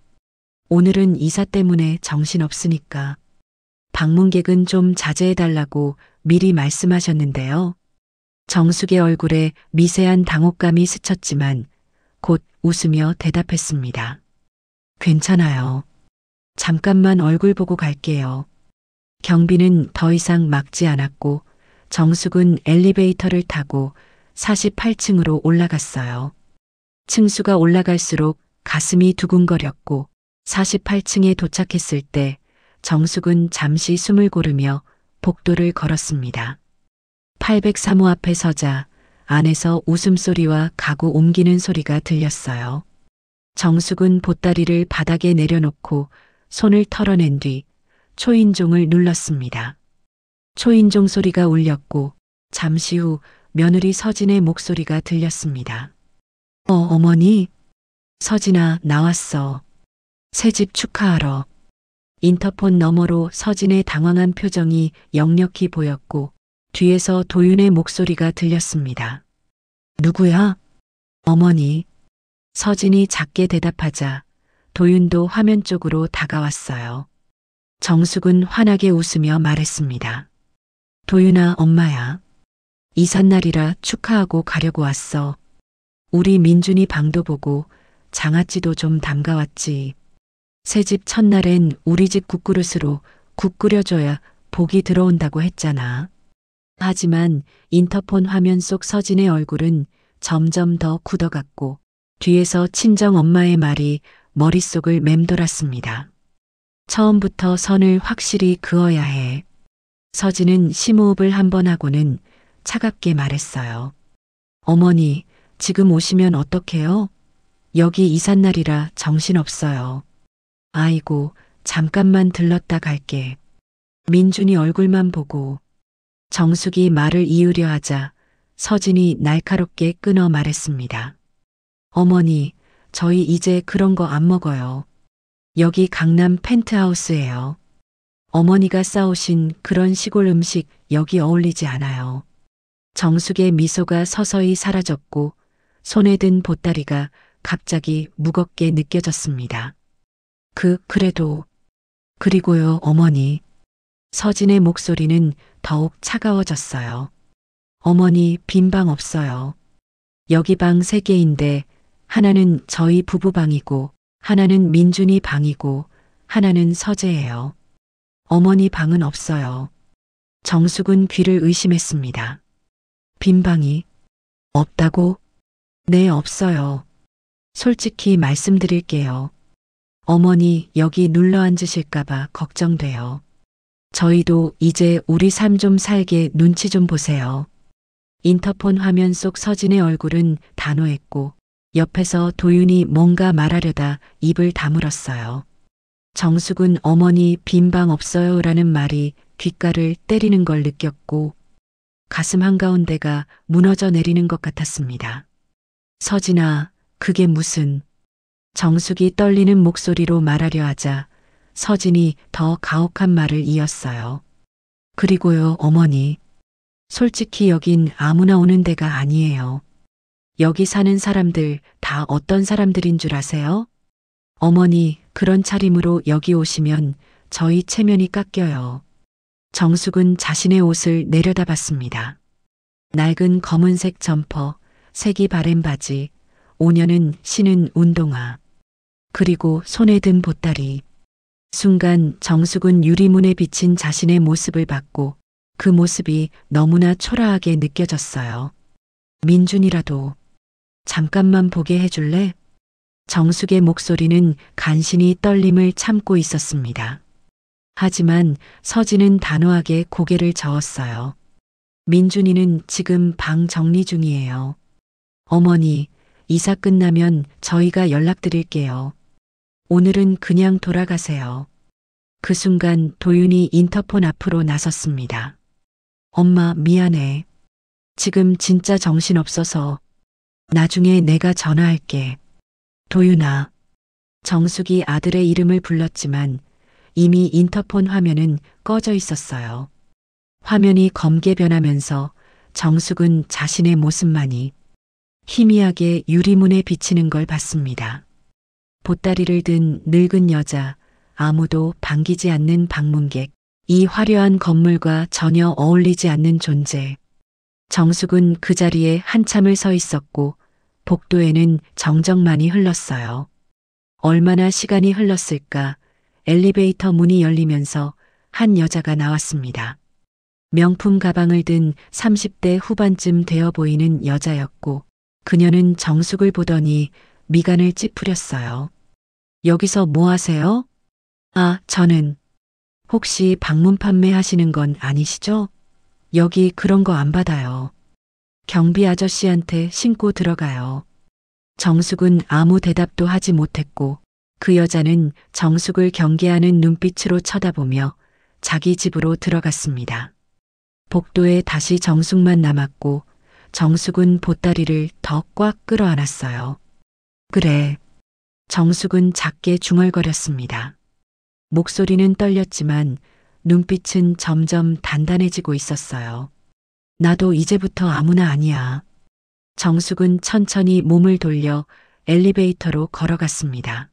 오늘은 이사 때문에 정신없으니까 방문객은 좀 자제해달라고 미리 말씀하셨는데요. 정숙의 얼굴에 미세한 당혹감이 스쳤지만 곧 웃으며 대답했습니다. 괜찮아요. 잠깐만 얼굴 보고 갈게요. 경비는 더 이상 막지 않았고 정숙은 엘리베이터를 타고 48층으로 올라갔어요. 층수가 올라갈수록 가슴이 두근거렸고 48층에 도착했을 때 정숙은 잠시 숨을 고르며 복도를 걸었습니다. 803호 앞에 서자 안에서 웃음소리와 가구 옮기는 소리가 들렸어요. 정숙은 보따리를 바닥에 내려놓고 손을 털어낸 뒤 초인종을 눌렀습니다. 초인종 소리가 울렸고 잠시 후 며느리 서진의 목소리가 들렸습니다. 어머니? 서진아, 나왔어. 새집 축하하러. 인터폰 너머로 서진의 당황한 표정이 역력히 보였고 뒤에서 도윤의 목소리가 들렸습니다. 누구야? 어머니. 서진이 작게 대답하자 도윤도 화면 쪽으로 다가왔어요. 정숙은 환하게 웃으며 말했습니다. 도윤아, 엄마야. 이삿날이라 축하하고 가려고 왔어. 우리 민준이 방도 보고 장아찌도 좀 담가왔지. 새집 첫날엔 우리 집 국그릇으로 국 끓여줘야 복이 들어온다고 했잖아. 하지만 인터폰 화면 속 서진의 얼굴은 점점 더 굳어갔고 뒤에서 친정 엄마의 말이 머릿속을 맴돌았습니다. 처음부터 선을 확실히 그어야 해. 서진은 심호흡을 한번 하고는 차갑게 말했어요. 어머니, 지금 오시면 어떡해요? 여기 이삿날이라 정신없어요. 아이고, 잠깐만 들렀다 갈게. 민준이 얼굴만 보고. 정숙이 말을 이으려 하자 서진이 날카롭게 끊어 말했습니다. 어머니, 저희 이제 그런 거 안 먹어요. 여기 강남 펜트하우스예요. 어머니가 싸우신 그런 시골 음식 여기 어울리지 않아요. 정숙의 미소가 서서히 사라졌고 손에 든 보따리가 갑자기 무겁게 느껴졌습니다. 그래도. 그리고요, 어머니. 서진의 목소리는 더욱 차가워졌어요. 어머니, 빈 방 없어요. 여기 방 3개인데 하나는 저희 부부 방이고 하나는 민준이 방이고 하나는 서재예요. 어머니 방은 없어요. 정숙은 귀를 의심했습니다. 빈 방이 없다고? 네, 없어요. 솔직히 말씀드릴게요. 어머니 여기 눌러 앉으실까봐 걱정돼요. 저희도 이제 우리 삶 좀 살게 눈치 좀 보세요. 인터폰 화면 속 서진의 얼굴은 단호했고 옆에서 도윤이 뭔가 말하려다 입을 다물었어요. 정숙은 어머니 빈 방 없어요라는 말이 귓가를 때리는 걸 느꼈고 가슴 한가운데가 무너져 내리는 것 같았습니다. 서진아, 그게 무슨... 정숙이 떨리는 목소리로 말하려 하자 서진이 더 가혹한 말을 이었어요. 그리고요, 어머니. 솔직히 여긴 아무나 오는 데가 아니에요. 여기 사는 사람들 다 어떤 사람들인 줄 아세요? 어머니, 그런 차림으로 여기 오시면 저희 체면이 깎여요. 정숙은 자신의 옷을 내려다봤습니다. 낡은 검은색 점퍼, 색이 바랜 바지, 5년은 신은 운동화. 그리고 손에 든 보따리. 순간 정숙은 유리문에 비친 자신의 모습을 봤고 그 모습이 너무나 초라하게 느껴졌어요. 민준이라도 잠깐만 보게 해줄래? 정숙의 목소리는 간신히 떨림을 참고 있었습니다. 하지만 서진은 단호하게 고개를 저었어요. 민준이는 지금 방 정리 중이에요. 어머니, 이사 끝나면 저희가 연락드릴게요. 오늘은 그냥 돌아가세요. 그 순간 도윤이 인터폰 앞으로 나섰습니다. 엄마, 미안해. 지금 진짜 정신없어서. 나중에 내가 전화할게. 도윤아. 정숙이 아들의 이름을 불렀지만 이미 인터폰 화면은 꺼져 있었어요. 화면이 검게 변하면서 정숙은 자신의 모습만이 희미하게 유리문에 비치는 걸 봤습니다. 보따리를 든 늙은 여자, 아무도 반기지 않는 방문객, 이 화려한 건물과 전혀 어울리지 않는 존재. 정숙은 그 자리에 한참을 서 있었고 복도에는 정적만이 흘렀어요. 얼마나 시간이 흘렀을까? 엘리베이터 문이 열리면서 한 여자가 나왔습니다. 명품 가방을 든 30대 후반쯤 되어 보이는 여자였고 그녀는 정숙을 보더니 미간을 찌푸렸어요. 여기서 뭐 하세요? 아, 저는. 혹시 방문 판매하시는 건 아니시죠? 여기 그런 거 안 받아요. 경비 아저씨한테 신고 들어가요. 정숙은 아무 대답도 하지 못했고 그 여자는 정숙을 경계하는 눈빛으로 쳐다보며 자기 집으로 들어갔습니다. 복도에 다시 정숙만 남았고 정숙은 보따리를 더 꽉 끌어안았어요. 그래. 정숙은 작게 중얼거렸습니다. 목소리는 떨렸지만 눈빛은 점점 단단해지고 있었어요. 나도 이제부터 아무나 아니야. 정숙은 천천히 몸을 돌려 엘리베이터로 걸어갔습니다.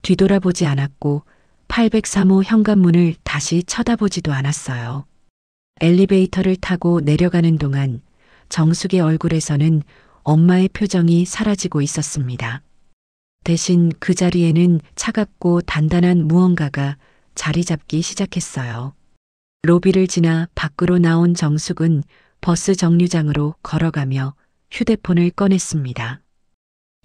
뒤돌아보지 않았고 803호 현관문을 다시 쳐다보지도 않았어요. 엘리베이터를 타고 내려가는 동안 정숙의 얼굴에서는 엄마의 표정이 사라지고 있었습니다. 대신 그 자리에는 차갑고 단단한 무언가가 자리 잡기 시작했어요. 로비를 지나 밖으로 나온 정숙은 버스 정류장으로 걸어가며 휴대폰을 꺼냈습니다.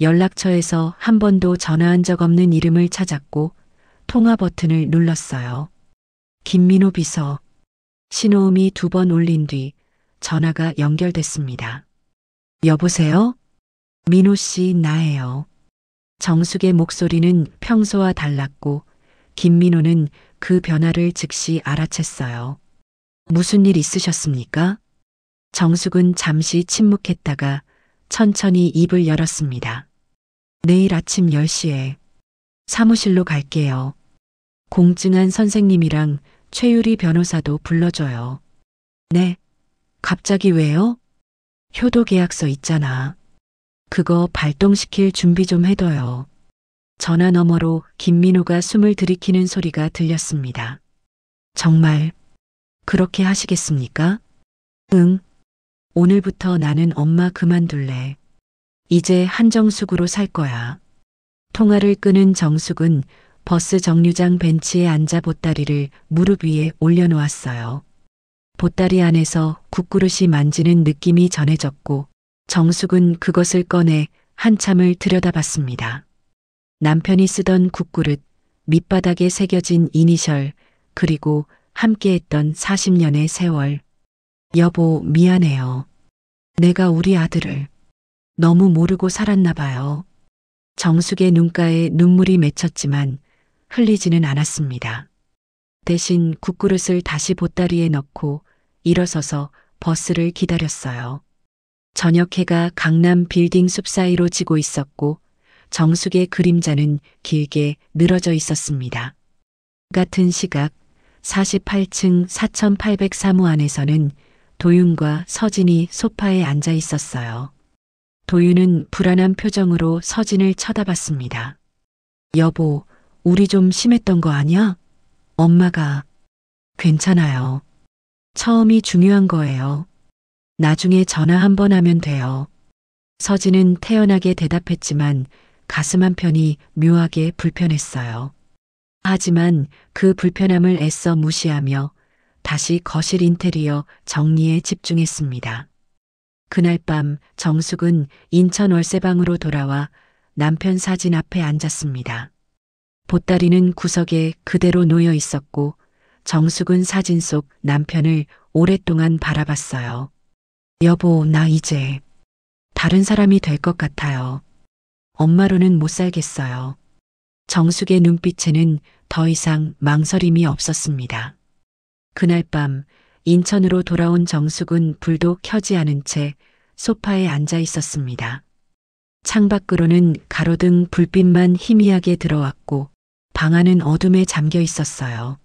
연락처에서 한 번도 전화한 적 없는 이름을 찾았고 통화 버튼을 눌렀어요. 김민호 비서. 신호음이 2번 울린 뒤 전화가 연결됐습니다. 여보세요? 민호 씨, 나예요. 정숙의 목소리는 평소와 달랐고 김민호는 그 변화를 즉시 알아챘어요. 무슨 일 있으셨습니까? 정숙은 잠시 침묵했다가 천천히 입을 열었습니다. 내일 아침 10시에 사무실로 갈게요. 공증한 선생님이랑 최유리 변호사도 불러줘요. 네. 갑자기 왜요? 효도 계약서 있잖아. 그거 발동시킬 준비 좀 해둬요. 전화 너머로 김민호가 숨을 들이키는 소리가 들렸습니다. 정말 그렇게 하시겠습니까? 응. 오늘부터 나는 엄마 그만둘래. 이제 한정숙으로 살 거야. 통화를 끄는 정숙은 버스 정류장 벤치에 앉아 보따리를 무릎 위에 올려놓았어요. 보따리 안에서 국그릇이 만지는 느낌이 전해졌고 정숙은 그것을 꺼내 한참을 들여다봤습니다. 남편이 쓰던 국그릇, 밑바닥에 새겨진 이니셜, 그리고 함께했던 40년의 세월. 여보, 미안해요. 내가 우리 아들을 너무 모르고 살았나 봐요. 정숙의 눈가에 눈물이 맺혔지만 흘리지는 않았습니다. 대신 국그릇을 다시 보따리에 넣고 일어서서 버스를 기다렸어요. 저녁 해가 강남 빌딩 숲 사이로 지고 있었고 정숙의 그림자는 길게 늘어져 있었습니다. 같은 시각 48층 4803호 안에서는 도윤과 서진이 소파에 앉아 있었어요. 도윤은 불안한 표정으로 서진을 쳐다봤습니다. 여보, 우리 좀 심했던 거 아니야? 엄마가. 괜찮아요. 처음이 중요한 거예요. 나중에 전화 한 번 하면 돼요. 서진은 태연하게 대답했지만 가슴 한편이 묘하게 불편했어요. 하지만 그 불편함을 애써 무시하며 다시 거실 인테리어 정리에 집중했습니다. 그날 밤 정숙은 인천 월세방으로 돌아와 남편 사진 앞에 앉았습니다. 보따리는 구석에 그대로 놓여 있었고 정숙은 사진 속 남편을 오랫동안 바라봤어요. 여보, 나 이제 다른 사람이 될 것 같아요. 엄마로는 못 살겠어요. 정숙의 눈빛에는 더 이상 망설임이 없었습니다. 그날 밤 인천으로 돌아온 정숙은 불도 켜지 않은 채 소파에 앉아 있었습니다. 창밖으로는 가로등 불빛만 희미하게 들어왔고 방 안은 어둠에 잠겨 있었어요.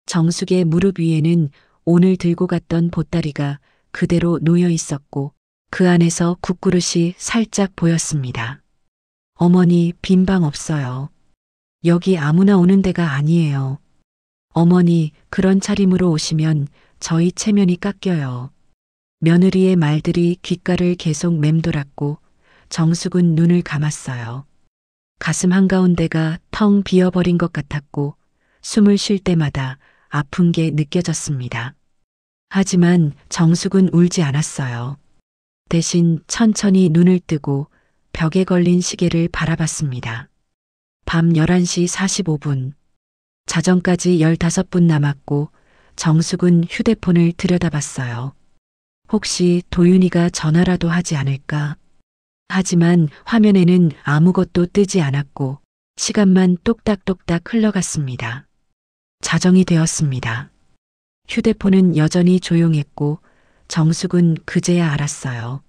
정숙의 무릎 위에는 오늘 들고 갔던 보따리가 그대로 놓여 있었고 그 안에서 국그릇이 살짝 보였습니다. 어머니, 빈 방 없어요. 여기 아무나 오는 데가 아니에요. 어머니, 그런 차림으로 오시면 저희 체면이 깎여요. 며느리의 말들이 귓가를 계속 맴돌았고 정숙은 눈을 감았어요. 가슴 한가운데가 텅 비어버린 것 같았고 숨을 쉴 때마다 아픈 게 느껴졌습니다. 하지만 정숙은 울지 않았어요. 대신 천천히 눈을 뜨고 벽에 걸린 시계를 바라봤습니다. 밤 11시 45분. 자정까지 15분 남았고 정숙은 휴대폰을 들여다봤어요. 혹시 도윤이가 전화라도 하지 않을까? 하지만 화면에는 아무것도 뜨지 않았고 시간만 똑딱똑딱 흘러갔습니다. 자정이 되었습니다. 휴대폰은 여전히 조용했고 정숙은 그제야 알았어요.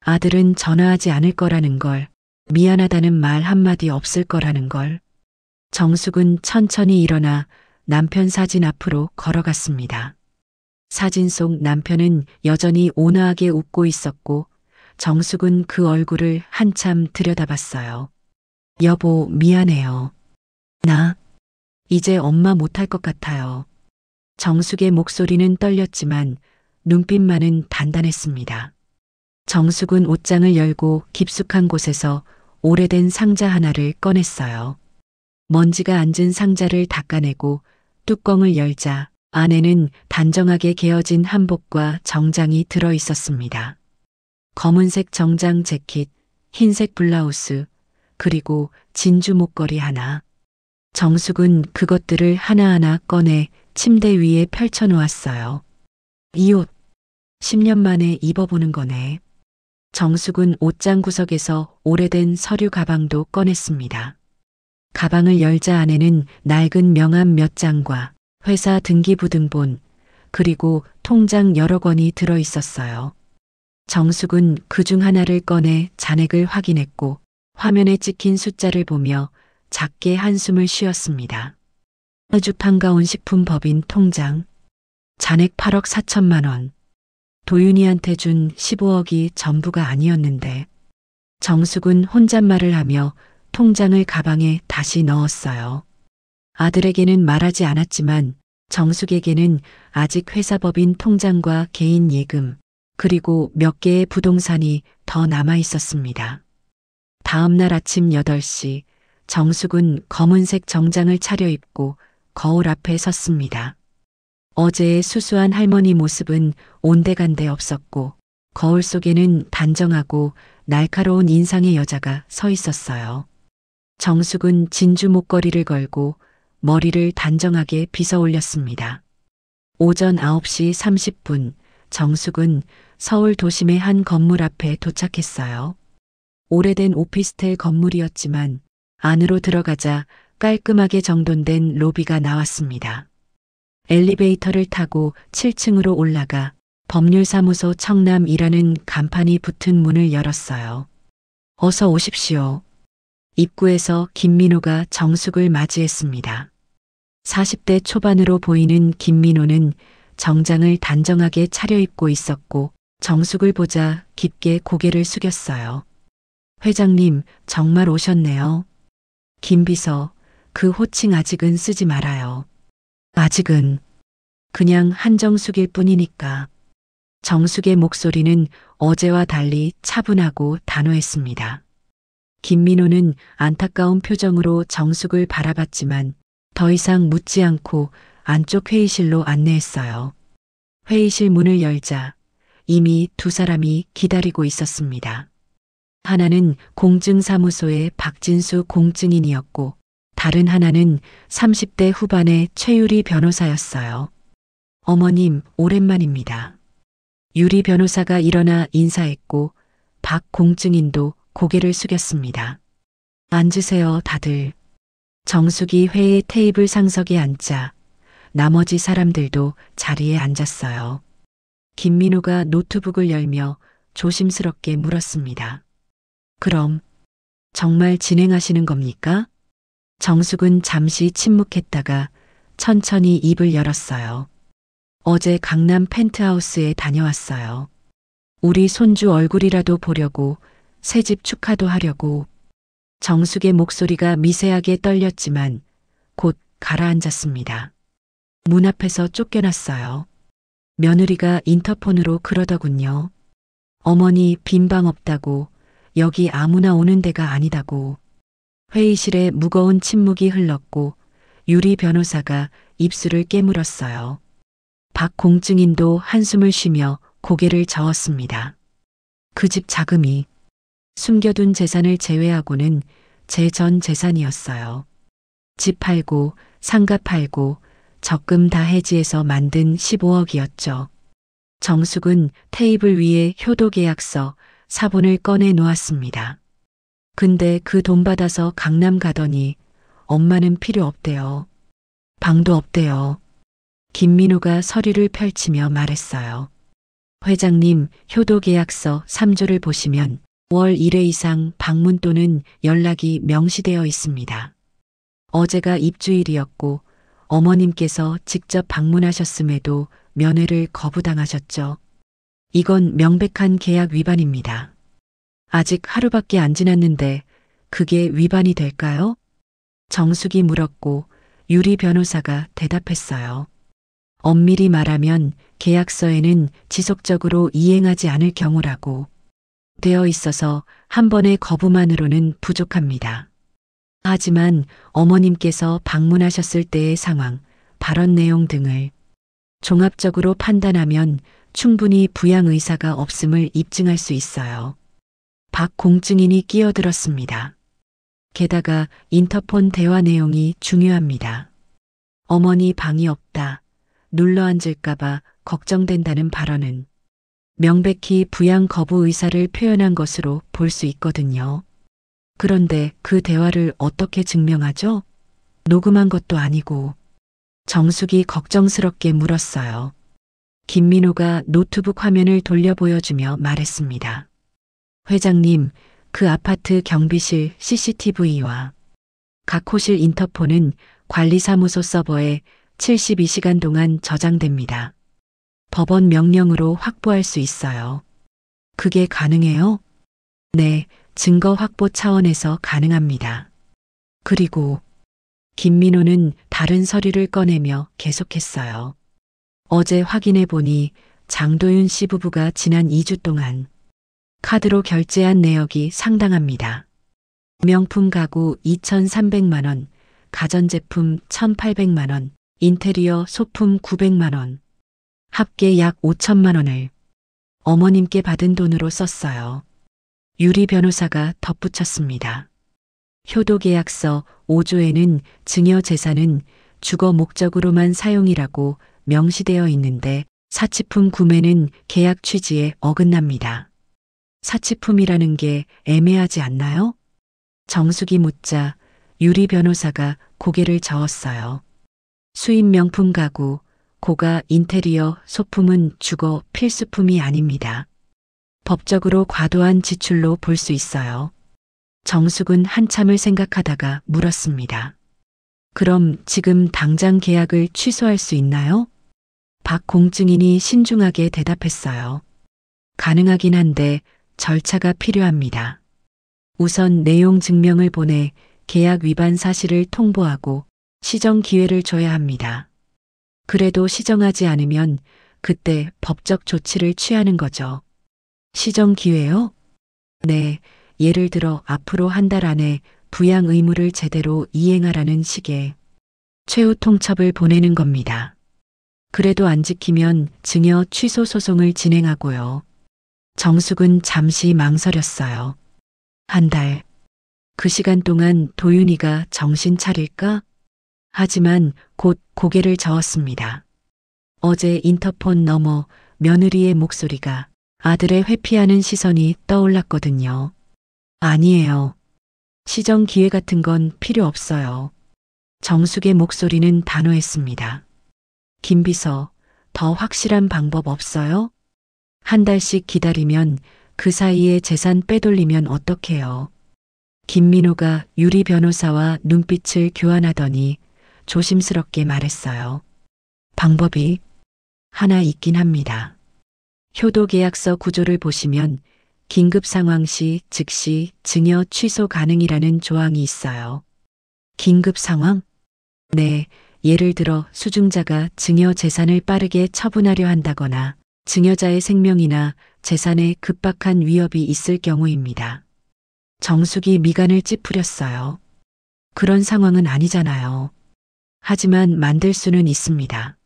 아들은 전화하지 않을 거라는 걸, 미안하다는 말 한마디 없을 거라는 걸. 정숙은 천천히 일어나 남편 사진 앞으로 걸어갔습니다. 사진 속 남편은 여전히 온화하게 웃고 있었고 정숙은 그 얼굴을 한참 들여다봤어요. 여보, 미안해요. 나 이제 엄마 못할 것 같아요. 정숙의 목소리는 떨렸지만 눈빛만은 단단했습니다. 정숙은 옷장을 열고 깊숙한 곳에서 오래된 상자 하나를 꺼냈어요. 먼지가 앉은 상자를 닦아내고 뚜껑을 열자 안에는 단정하게 개어진 한복과 정장이 들어 있었습니다. 검은색 정장 재킷, 흰색 블라우스, 그리고 진주 목걸이 하나. 정숙은 그것들을 하나하나 꺼내 침대 위에 펼쳐 놓았어요. 이 옷, 10년 만에 입어보는 거네. 정숙은 옷장 구석에서 오래된 서류 가방도 꺼냈습니다. 가방을 열자 안에는 낡은 명함 몇 장과 회사 등기부등본, 그리고 통장 여러 권이 들어 있었어요. 정숙은 그중 하나를 꺼내 잔액을 확인했고 화면에 찍힌 숫자를 보며 작게 한숨을 쉬었습니다. 아주 반가운 식품법인 통장. 잔액 8억 4천만 원. 도윤이한테 준 15억이 전부가 아니었는데. 정숙은 혼잣말을 하며 통장을 가방에 다시 넣었어요. 아들에게는 말하지 않았지만 정숙에게는 아직 회사법인 통장과 개인 예금, 그리고 몇 개의 부동산이 더 남아 있었습니다. 다음 날 아침 8시 정숙은 검은색 정장을 차려입고 거울 앞에 섰습니다. 어제의 수수한 할머니 모습은 온데간데 없었고 거울 속에는 단정하고 날카로운 인상의 여자가 서 있었어요. 정숙은 진주 목걸이를 걸고 머리를 단정하게 빗어 올렸습니다. 오전 9시 30분 정숙은 서울 도심의 한 건물 앞에 도착했어요. 오래된 오피스텔 건물이었지만 안으로 들어가자 깔끔하게 정돈된 로비가 나왔습니다. 엘리베이터를 타고 7층으로 올라가 법률사무소 청남이라는 간판이 붙은 문을 열었어요. 어서 오십시오. 입구에서 김민호가 정숙을 맞이했습니다. 40대 초반으로 보이는 김민호는 정장을 단정하게 차려입고 있었고 정숙을 보자 깊게 고개를 숙였어요. 회장님, 정말 오셨네요. 김 비서, 그 호칭 아직은 쓰지 말아요. 아직은 그냥 한정숙일 뿐이니까. 정숙의 목소리는 어제와 달리 차분하고 단호했습니다. 김민호는 안타까운 표정으로 정숙을 바라봤지만 더 이상 묻지 않고 안쪽 회의실로 안내했어요. 회의실 문을 열자 이미 두 사람이 기다리고 있었습니다. 하나는 공증사무소의 박진수 공증인이었고 다른 하나는 30대 후반의 최유리 변호사였어요. 어머님, 오랜만입니다. 유리 변호사가 일어나 인사했고 박 공증인도 고개를 숙였습니다. 앉으세요, 다들. 정숙이 회의 테이블 상석에 앉자 나머지 사람들도 자리에 앉았어요. 김민호가 노트북을 열며 조심스럽게 물었습니다. 그럼 정말 진행하시는 겁니까? 정숙은 잠시 침묵했다가 천천히 입을 열었어요. 어제 강남 펜트하우스에 다녀왔어요. 우리 손주 얼굴이라도 보려고 새집 축하도 하려고. 정숙의 목소리가 미세하게 떨렸지만 곧 가라앉았습니다. 문 앞에서 쫓겨났어요. 며느리가 인터폰으로 그러더군요. 어머니 빈 방 없다고, 여기 아무나 오는 데가 아니다고. 회의실에 무거운 침묵이 흘렀고 유리 변호사가 입술을 깨물었어요. 박 공증인도 한숨을 쉬며 고개를 저었습니다. 그 집 자금이 숨겨둔 재산을 제외하고는 제 전 재산이었어요. 집 팔고 상가 팔고 적금 다 해지해서 만든 15억이었죠. 정숙은 테이블 위에 효도계약서 사본을 꺼내 놓았습니다. 근데 그 돈 받아서 강남 가더니 엄마는 필요 없대요. 방도 없대요. 김민호가 서류를 펼치며 말했어요. 회장님, 효도계약서 3조를 보시면 월 1회 이상 방문 또는 연락이 명시되어 있습니다. 어제가 입주일이었고 어머님께서 직접 방문하셨음에도 면회를 거부당하셨죠. 이건 명백한 계약 위반입니다. 아직 하루밖에 안 지났는데 그게 위반이 될까요? 정숙이 물었고 유리 변호사가 대답했어요. 엄밀히 말하면 계약서에는 지속적으로 이행하지 않을 경우라고 되어 있어서 한 번의 거부만으로는 부족합니다. 하지만 어머님께서 방문하셨을 때의 상황, 발언 내용 등을 종합적으로 판단하면 충분히 부양 의사가 없음을 입증할 수 있어요. 박 공증인이 끼어들었습니다. 게다가 인터폰 대화 내용이 중요합니다. 어머니 방이 없다. 눌러 앉을까봐 걱정된다는 발언은 명백히 부양 거부 의사를 표현한 것으로 볼 수 있거든요. 그런데 그 대화를 어떻게 증명하죠? 녹음한 것도 아니고. 정숙이 걱정스럽게 물었어요. 김민호가 노트북 화면을 돌려 보여주며 말했습니다. 회장님, 그 아파트 경비실 CCTV와 각 호실 인터폰은 관리사무소 서버에 72시간 동안 저장됩니다. 법원 명령으로 확보할 수 있어요. 그게 가능해요? 네, 증거 확보 차원에서 가능합니다. 그리고 김민호는 다른 서류를 꺼내며 계속했어요. 어제 확인해 보니 장도윤 씨 부부가 지난 2주 동안 카드로 결제한 내역이 상당합니다. 명품 가구 2,300만 원, 가전제품 1,800만 원, 인테리어 소품 900만 원, 합계 약 5천만 원을 어머님께 받은 돈으로 썼어요. 유리 변호사가 덧붙였습니다. 효도계약서 5조에는 증여 재산은 주거 목적으로만 사용이라고 명시되어 있는데 사치품 구매는 계약 취지에 어긋납니다. 사치품이라는 게 애매하지 않나요? 정숙이 묻자 유리 변호사가 고개를 저었어요. 수입 명품 가구, 고가 인테리어 소품은 주거 필수품이 아닙니다. 법적으로 과도한 지출로 볼 수 있어요. 정숙은 한참을 생각하다가 물었습니다. 그럼 지금 당장 계약을 취소할 수 있나요? 박 공증인이 신중하게 대답했어요. 가능하긴 한데 절차가 필요합니다. 우선 내용 증명을 보내 계약 위반 사실을 통보하고 시정 기회를 줘야 합니다. 그래도 시정하지 않으면 그때 법적 조치를 취하는 거죠. 시정 기회요? 네, 예를 들어 앞으로 한 달 안에 부양 의무를 제대로 이행하라는 식의 최후 통첩을 보내는 겁니다. 그래도 안 지키면 증여 취소 소송을 진행하고요. 정숙은 잠시 망설였어요. 한 달. 그 시간 동안 도윤이가 정신 차릴까? 하지만 곧 고개를 저었습니다. 어제 인터폰 너머 며느리의 목소리가 아들의 회피하는 시선이 떠올랐거든요. 아니에요. 시정 기회 같은 건 필요 없어요. 정숙의 목소리는 단호했습니다. 김비서, 더 확실한 방법 없어요? 한 달씩 기다리면 그 사이에 재산 빼돌리면 어떡해요? 김민호가 유리 변호사와 눈빛을 교환하더니 조심스럽게 말했어요. 방법이 하나 있긴 합니다. 효도계약서 구조를 보시면 긴급 상황 시 즉시 증여 취소 가능이라는 조항이 있어요. 긴급 상황? 네, 예를 들어 수증자가 증여 재산을 빠르게 처분하려 한다거나 증여자의 생명이나 재산에 급박한 위협이 있을 경우입니다. 정숙이 미간을 찌푸렸어요. 그런 상황은 아니잖아요. 하지만 만들 수는 있습니다.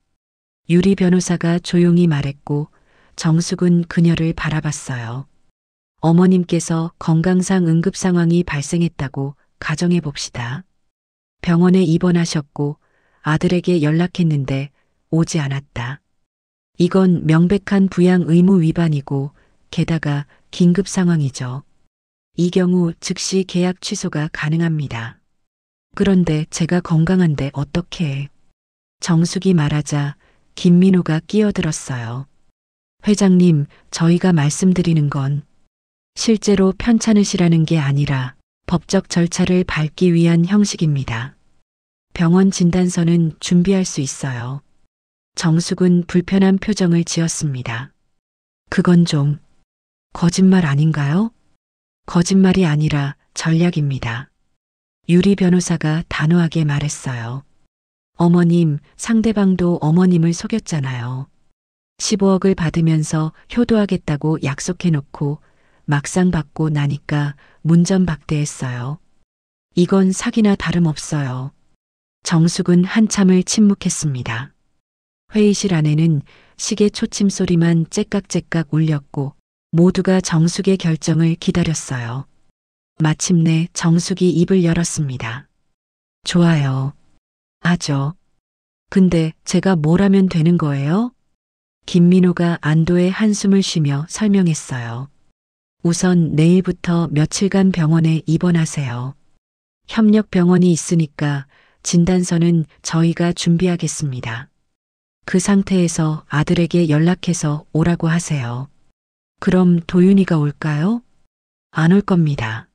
유리 변호사가 조용히 말했고 정숙은 그녀를 바라봤어요. 어머님께서 건강상 응급 상황이 발생했다고 가정해 봅시다. 병원에 입원하셨고 아들에게 연락했는데 오지 않았다. 이건 명백한 부양 의무 위반이고 게다가 긴급 상황이죠. 이 경우 즉시 계약 취소가 가능합니다. 그런데 제가 건강한데 어떻게? 정숙이 말하자 김민호가 끼어들었어요. 회장님, 저희가 말씀드리는 건 실제로 편찮으시라는 게 아니라 법적 절차를 밟기 위한 형식입니다. 병원 진단서는 준비할 수 있어요. 정숙은 불편한 표정을 지었습니다. 그건 좀 거짓말 아닌가요? 거짓말이 아니라 전략입니다. 유리 변호사가 단호하게 말했어요. 어머님, 상대방도 어머님을 속였잖아요. 15억을 받으면서 효도하겠다고 약속해놓고 막상 받고 나니까 문전박대했어요. 이건 사기나 다름없어요. 정숙은 한참을 침묵했습니다. 회의실 안에는 시계 초침 소리만 째깍째깍 울렸고 모두가 정숙의 결정을 기다렸어요. 마침내 정숙이 입을 열었습니다. 좋아요. 하죠. 근데 제가 뭘 하면 되는 거예요? 김민호가 안도의 한숨을 쉬며 설명했어요. 우선 내일부터 며칠간 병원에 입원하세요. 협력병원이 있으니까 진단서는 저희가 준비하겠습니다. 그 상태에서 아들에게 연락해서 오라고 하세요. 그럼 도윤이가 올까요? 안 올 겁니다.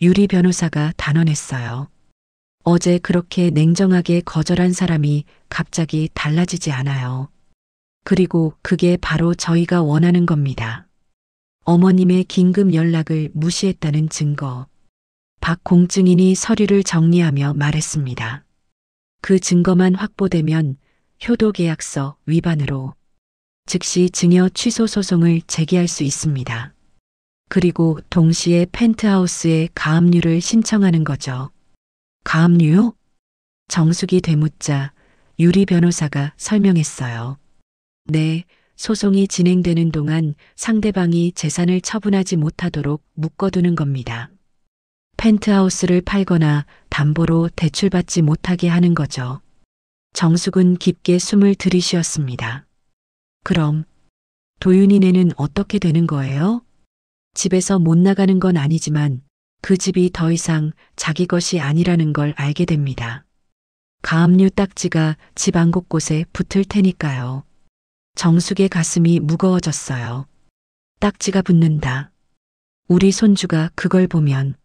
유리 변호사가 단언했어요. 어제 그렇게 냉정하게 거절한 사람이 갑자기 달라지지 않아요. 그리고 그게 바로 저희가 원하는 겁니다. 어머님의 긴급 연락을 무시했다는 증거. 박 공증인이 서류를 정리하며 말했습니다. 그 증거만 확보되면 효도계약서 위반으로 즉시 증여 취소 소송을 제기할 수 있습니다. 그리고 동시에 펜트하우스에 가압류를 신청하는 거죠. 가압류요? 정숙이 되묻자 유리 변호사가 설명했어요. 네, 소송이 진행되는 동안 상대방이 재산을 처분하지 못하도록 묶어두는 겁니다. 펜트하우스를 팔거나 담보로 대출받지 못하게 하는 거죠. 정숙은 깊게 숨을 들이쉬었습니다. 그럼 도윤이네는 어떻게 되는 거예요? 집에서 못 나가는 건 아니지만 그 집이 더 이상 자기 것이 아니라는 걸 알게 됩니다. 가압류 딱지가 집 안 곳곳에 붙을 테니까요. 정숙의 가슴이 무거워졌어요. 딱지가 붙는다. 우리 손주가 그걸 보면.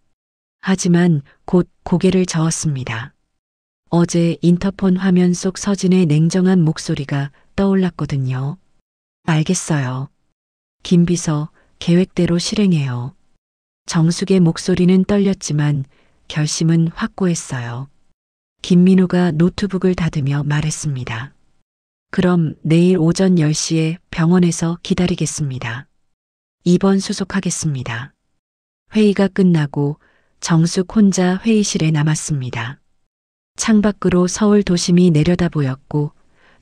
하지만 곧 고개를 저었습니다. 어제 인터폰 화면 속 서진의 냉정한 목소리가 떠올랐거든요. 알겠어요. 김비서, 계획대로 실행해요. 정숙의 목소리는 떨렸지만 결심은 확고했어요. 김민호가 노트북을 닫으며 말했습니다. 그럼 내일 오전 10시에 병원에서 기다리겠습니다. 입원 수속하겠습니다. 회의가 끝나고 정숙 혼자 회의실에 남았습니다. 창밖으로 서울 도심이 내려다 보였고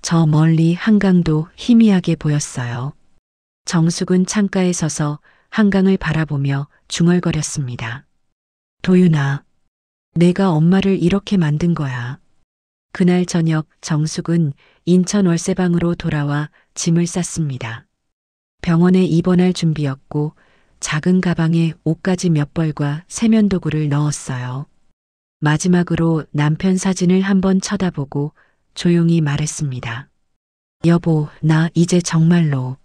저 멀리 한강도 희미하게 보였어요. 정숙은 창가에 서서 한강을 바라보며 중얼거렸습니다. 도윤아, 내가 엄마를 이렇게 만든 거야. 그날 저녁 정숙은 인천 월세방으로 돌아와 짐을 쌌습니다. 병원에 입원할 준비였고 작은 가방에 옷가지 몇 벌과 세면도구를 넣었어요. 마지막으로 남편 사진을 한번 쳐다보고 조용히 말했습니다. 여보, 나 이제 정말로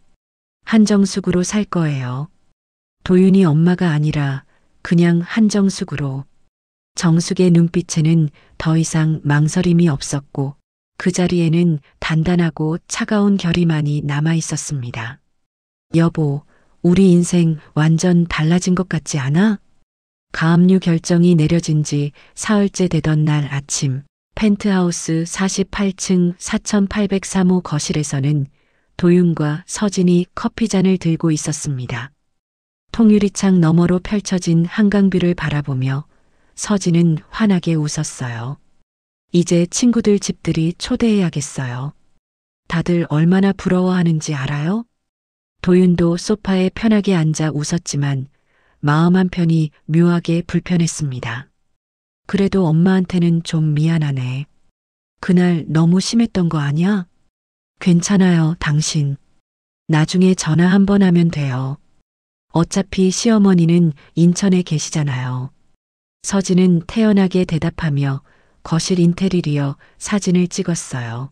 한정숙으로 살 거예요. 도윤이 엄마가 아니라 그냥 한정숙으로. 정숙의 눈빛에는 더 이상 망설임이 없었고 그 자리에는 단단하고 차가운 결의만이 남아 있었습니다. 여보, 우리 인생 완전 달라진 것 같지 않아? 가압류 결정이 내려진 지 사흘째 되던 날 아침, 펜트하우스 48층 4803호 거실에서는 도윤과 서진이 커피잔을 들고 있었습니다. 통유리창 너머로 펼쳐진 한강뷰를 바라보며 서진은 환하게 웃었어요. 이제 친구들 집들이 초대해야겠어요. 다들 얼마나 부러워하는지 알아요? 도윤도 소파에 편하게 앉아 웃었지만 마음 한편이 묘하게 불편했습니다. 그래도 엄마한테는 좀 미안하네. 그날 너무 심했던 거 아니야? 괜찮아요, 당신. 나중에 전화 한번 하면 돼요. 어차피 시어머니는 인천에 계시잖아요. 서진은 태연하게 대답하며 거실 인테리어 사진을 찍었어요.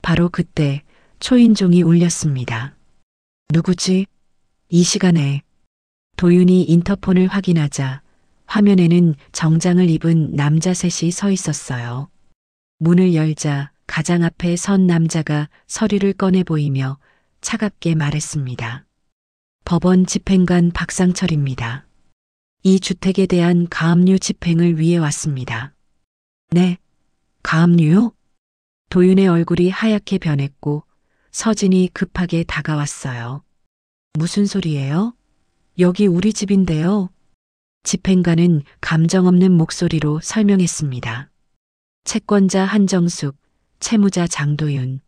바로 그때 초인종이 울렸습니다. 누구지? 이 시간에. 도윤이 인터폰을 확인하자 화면에는 정장을 입은 남자 셋이 서 있었어요. 문을 열자 가장 앞에 선 남자가 서류를 꺼내 보이며 차갑게 말했습니다. 법원 집행관 박상철입니다. 이 주택에 대한 가압류 집행을 위해 왔습니다. 네, 가압류요? 도윤의 얼굴이 하얗게 변했고 서진이 급하게 다가왔어요. 무슨 소리예요? 여기 우리 집인데요. 집행관은 감정 없는 목소리로 설명했습니다. 채권자 한정숙, 채무자 장도윤.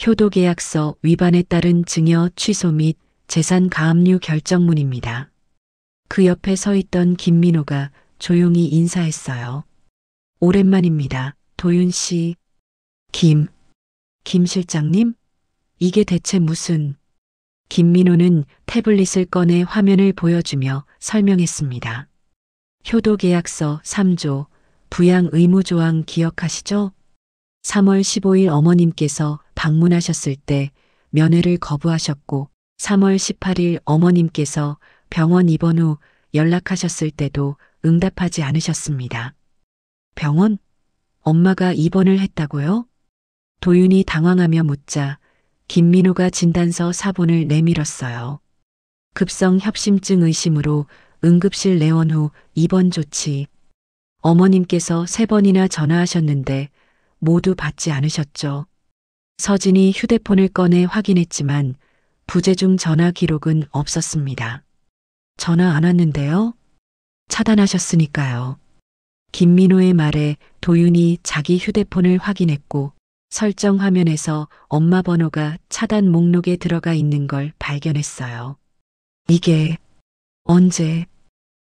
효도계약서 위반에 따른 증여 취소 및 재산 가압류 결정문입니다. 그 옆에 서 있던 김민호가 조용히 인사했어요. 오랜만입니다. 도윤 씨. 김 실장님? 이게 대체 무슨... 김민호는 태블릿을 꺼내 화면을 보여주며 설명했습니다. 효도계약서 3조, 부양의무조항 기억하시죠? 3월 15일 어머님께서 방문하셨을 때 면회를 거부하셨고 3월 18일 어머님께서 병원 입원 후 연락하셨을 때도 응답하지 않으셨습니다. 병원? 엄마가 입원을 했다고요? 도윤이 당황하며 묻자 김민호가 진단서 사본을 내밀었어요. 급성 협심증 의심으로 응급실 내원 후 입원 조치. 어머님께서 3번이나 전화하셨는데 모두 받지 않으셨죠. 서진이 휴대폰을 꺼내 확인했지만 부재중 전화 기록은 없었습니다. 전화 안 왔는데요? 차단하셨으니까요. 김민호의 말에 도윤이 자기 휴대폰을 확인했고 설정 화면에서 엄마 번호가 차단 목록에 들어가 있는 걸 발견했어요. 이게 언제?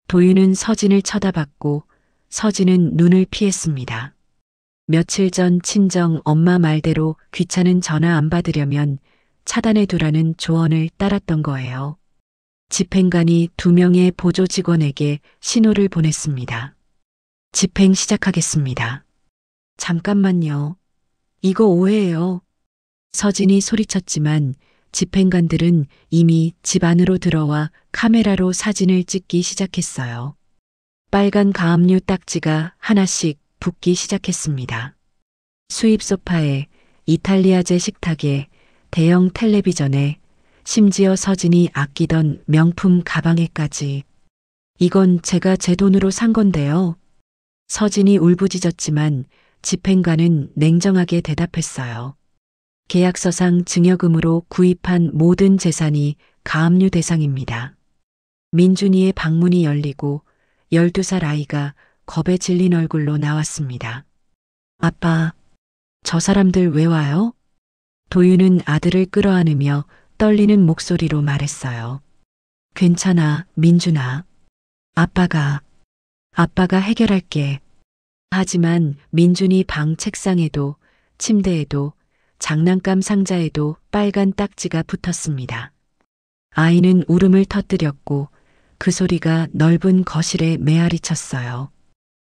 도윤은 서진을 쳐다봤고 서진은 눈을 피했습니다. 며칠 전 친정 엄마 말대로 귀찮은 전화 안 받으려면 차단해두라는 조언을 따랐던 거예요. 집행관이 2명의 보조 직원에게 신호를 보냈습니다. 집행 시작하겠습니다. 잠깐만요. 이거 오해예요. 서진이 소리쳤지만 집행관들은 이미 집 안으로 들어와 카메라로 사진을 찍기 시작했어요. 빨간 가압류 딱지가 하나씩 붙기 시작했습니다. 수입 소파에, 이탈리아제 식탁에, 대형 텔레비전에, 심지어 서진이 아끼던 명품 가방에까지. 이건 제가 제 돈으로 산 건데요. 서진이 울부짖었지만 집행관은 냉정하게 대답했어요. 계약서상 증여금으로 구입한 모든 재산이 가압류 대상입니다. 민준이의 방문이 열리고 12살 아이가 겁에 질린 얼굴로 나왔습니다. 아빠, 저 사람들 왜 와요? 도윤은 아들을 끌어안으며 떨리는 목소리로 말했어요. 괜찮아, 민준아. 아빠가 해결할게. 하지만 민준이 방 책상에도 침대에도 장난감 상자에도 빨간 딱지가 붙었습니다. 아이는 울음을 터뜨렸고 그 소리가 넓은 거실에 메아리 쳤어요.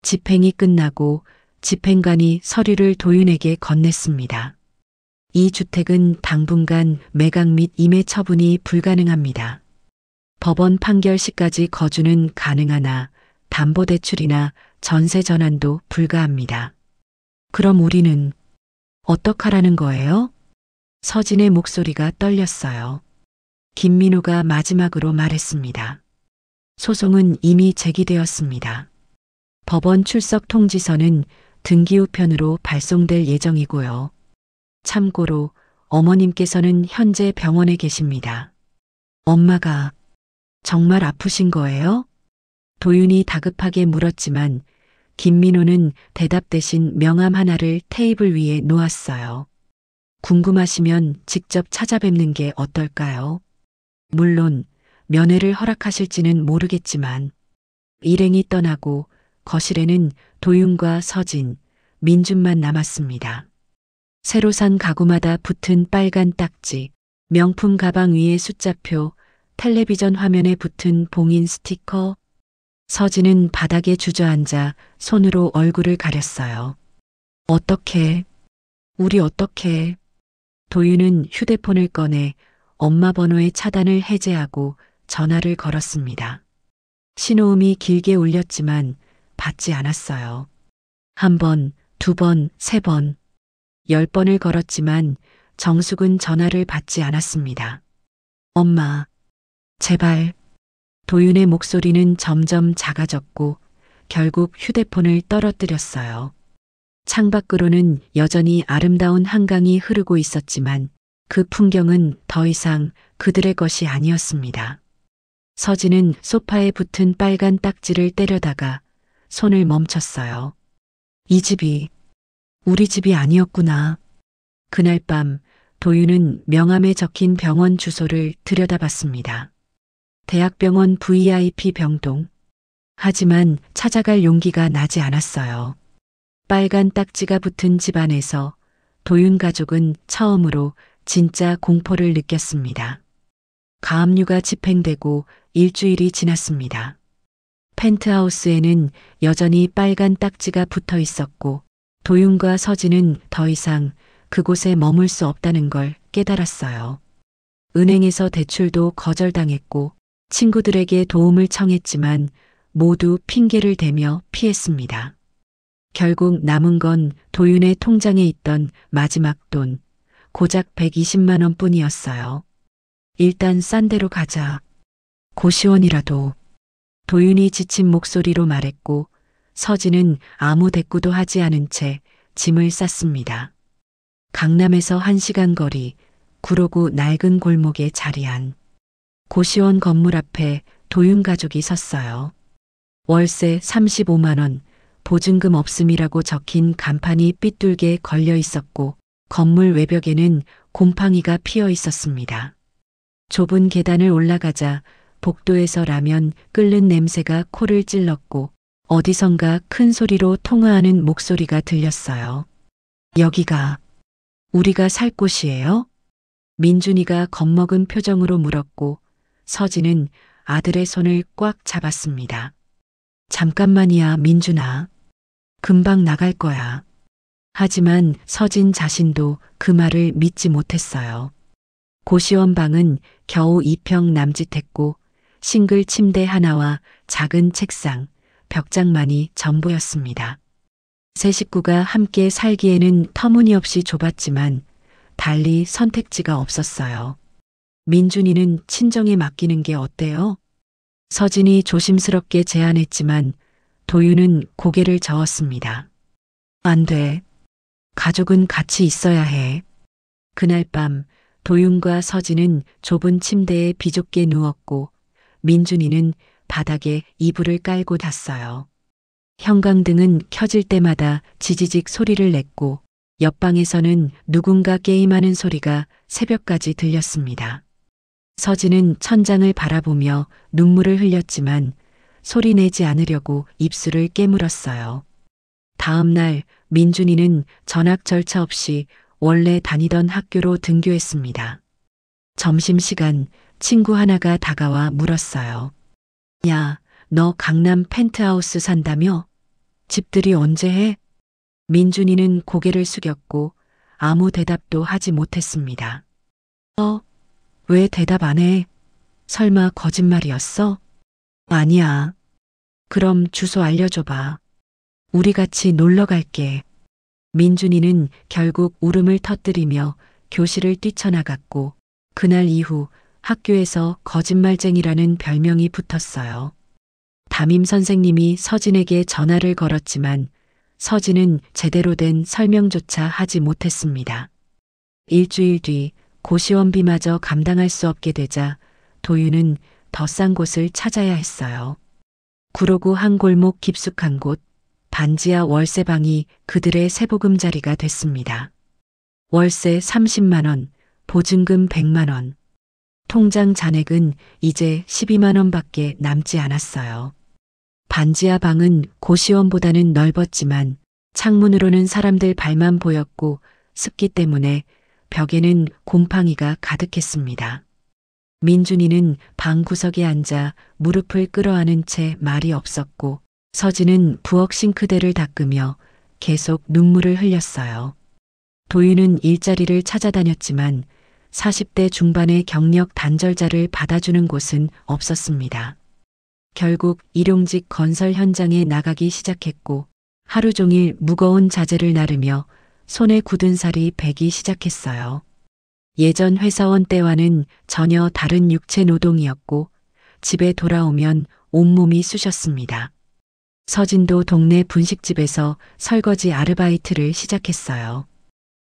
집행이 끝나고 집행관이 서류를 도윤에게 건넸습니다. 이 주택은 당분간 매각 및 임대 처분이 불가능합니다. 법원 판결 시까지 거주는 가능하나 담보대출이나 전세 전환도 불가합니다. 그럼 우리는 어떡하라는 거예요? 서진의 목소리가 떨렸어요. 김민호가 마지막으로 말했습니다. 소송은 이미 제기되었습니다. 법원 출석 통지서는 등기 우편으로 발송될 예정이고요. 참고로 어머님께서는 현재 병원에 계십니다. 엄마가 정말 아프신 거예요? 도윤이 다급하게 물었지만 김민호는 대답 대신 명함 하나를 테이블 위에 놓았어요. 궁금하시면 직접 찾아뵙는 게 어떨까요? 물론 면회를 허락하실지는 모르겠지만 일행이 떠나고 거실에는 도윤과 서진, 민준만 남았습니다. 새로 산 가구마다 붙은 빨간 딱지, 명품 가방 위에 숫자표, 텔레비전 화면에 붙은 봉인 스티커. 서진은 바닥에 주저앉아 손으로 얼굴을 가렸어요. 어떡해? 우리 어떡해? 도윤은 휴대폰을 꺼내 엄마 번호의 차단을 해제하고 전화를 걸었습니다. 신호음이 길게 울렸지만 받지 않았어요. 한 번, 두 번, 세 번, 10번을 걸었지만 정숙은 전화를 받지 않았습니다. 엄마, 제발. 도윤의 목소리는 점점 작아졌고 결국 휴대폰을 떨어뜨렸어요. 창밖으로는 여전히 아름다운 한강이 흐르고 있었지만 그 풍경은 더 이상 그들의 것이 아니었습니다. 서진은 소파에 붙은 빨간 딱지를 때려다가 손을 멈췄어요. 이 집이 우리 집이 아니었구나. 그날 밤 도윤은 명함에 적힌 병원 주소를 들여다봤습니다. 대학병원 VIP 병동. 하지만 찾아갈 용기가 나지 않았어요. 빨간 딱지가 붙은 집안에서 도윤 가족은 처음으로 진짜 공포를 느꼈습니다. 가압류가 집행되고 일주일이 지났습니다. 펜트하우스에는 여전히 빨간 딱지가 붙어 있었고 도윤과 서진은 더 이상 그곳에 머물 수 없다는 걸 깨달았어요. 은행에서 대출도 거절당했고 친구들에게 도움을 청했지만 모두 핑계를 대며 피했습니다. 결국 남은 건 도윤의 통장에 있던 마지막 돈, 고작 120만 원뿐이었어요. 일단 싼 데로 가자. 고시원이라도. 도윤이 지친 목소리로 말했고 서진은 아무 대꾸도 하지 않은 채 짐을 쌌습니다. 강남에서 1시간 거리 구로구 낡은 골목에 자리한 고시원 건물 앞에 도윤 가족이 섰어요. 월세 35만 원, 보증금 없음이라고 적힌 간판이 삐뚤게 걸려 있었고 건물 외벽에는 곰팡이가 피어 있었습니다. 좁은 계단을 올라가자 복도에서 라면 끓는 냄새가 코를 찔렀고 어디선가 큰 소리로 통화하는 목소리가 들렸어요. 여기가 우리가 살 곳이에요? 민준이가 겁먹은 표정으로 물었고 서진은 아들의 손을 꽉 잡았습니다. 잠깐만이야, 민준아. 금방 나갈 거야. 하지만 서진 자신도 그 말을 믿지 못했어요. 고시원 방은 겨우 2평 남짓했고 싱글 침대 하나와 작은 책상, 벽장만이 전부였습니다. 세 식구가 함께 살기에는 터무니없이 좁았지만 달리 선택지가 없었어요. 민준이는 친정에 맡기는 게 어때요? 서진이 조심스럽게 제안했지만 도윤은 고개를 저었습니다. 안 돼. 가족은 같이 있어야 해. 그날 밤 도윤과 서진은 좁은 침대에 비좁게 누웠고 민준이는 바닥에 이불을 깔고 잤어요. 형광등은 켜질 때마다 지지직 소리를 냈고 옆방에서는 누군가 게임하는 소리가 새벽까지 들렸습니다. 서진은 천장을 바라보며 눈물을 흘렸지만 소리 내지 않으려고 입술을 깨물었어요. 다음 날 민준이는 전학 절차 없이 원래 다니던 학교로 등교했습니다. 점심시간 친구 하나가 다가와 물었어요. 야, 너 강남 펜트하우스 산다며? 집들이 언제 해? 민준이는 고개를 숙였고 아무 대답도 하지 못했습니다. 왜 대답 안 해? 설마 거짓말이었어? 아니야. 그럼 주소 알려줘봐. 우리 같이 놀러 갈게. 민준이는 결국 울음을 터뜨리며 교실을 뛰쳐나갔고 그날 이후 학교에서 거짓말쟁이라는 별명이 붙었어요. 담임 선생님이 서진에게 전화를 걸었지만 서진은 제대로 된 설명조차 하지 못했습니다. 일주일 뒤 고시원비마저 감당할 수 없게 되자 도윤은 더 싼 곳을 찾아야 했어요. 구로구 한 골목 깊숙한 곳, 반지하 월세방이 그들의 세보금자리가 됐습니다. 월세 30만 원, 보증금 100만 원. 통장 잔액은 이제 12만 원밖에 남지 않았어요. 반지하 방은 고시원보다는 넓었지만 창문으로는 사람들 발만 보였고 습기 때문에 벽에는 곰팡이가 가득했습니다. 민준이는 방 구석에 앉아 무릎을 끌어안은 채 말이 없었고 서진은 부엌 싱크대를 닦으며 계속 눈물을 흘렸어요. 도윤은 일자리를 찾아다녔지만 40대 중반의 경력 단절자를 받아주는 곳은 없었습니다. 결국 일용직 건설 현장에 나가기 시작했고 하루 종일 무거운 자재를 나르며 손에 굳은 살이 배기 시작했어요. 예전 회사원 때와는 전혀 다른 육체 노동이었고 집에 돌아오면 온몸이 쑤셨습니다. 서진도 동네 분식집에서 설거지 아르바이트를 시작했어요.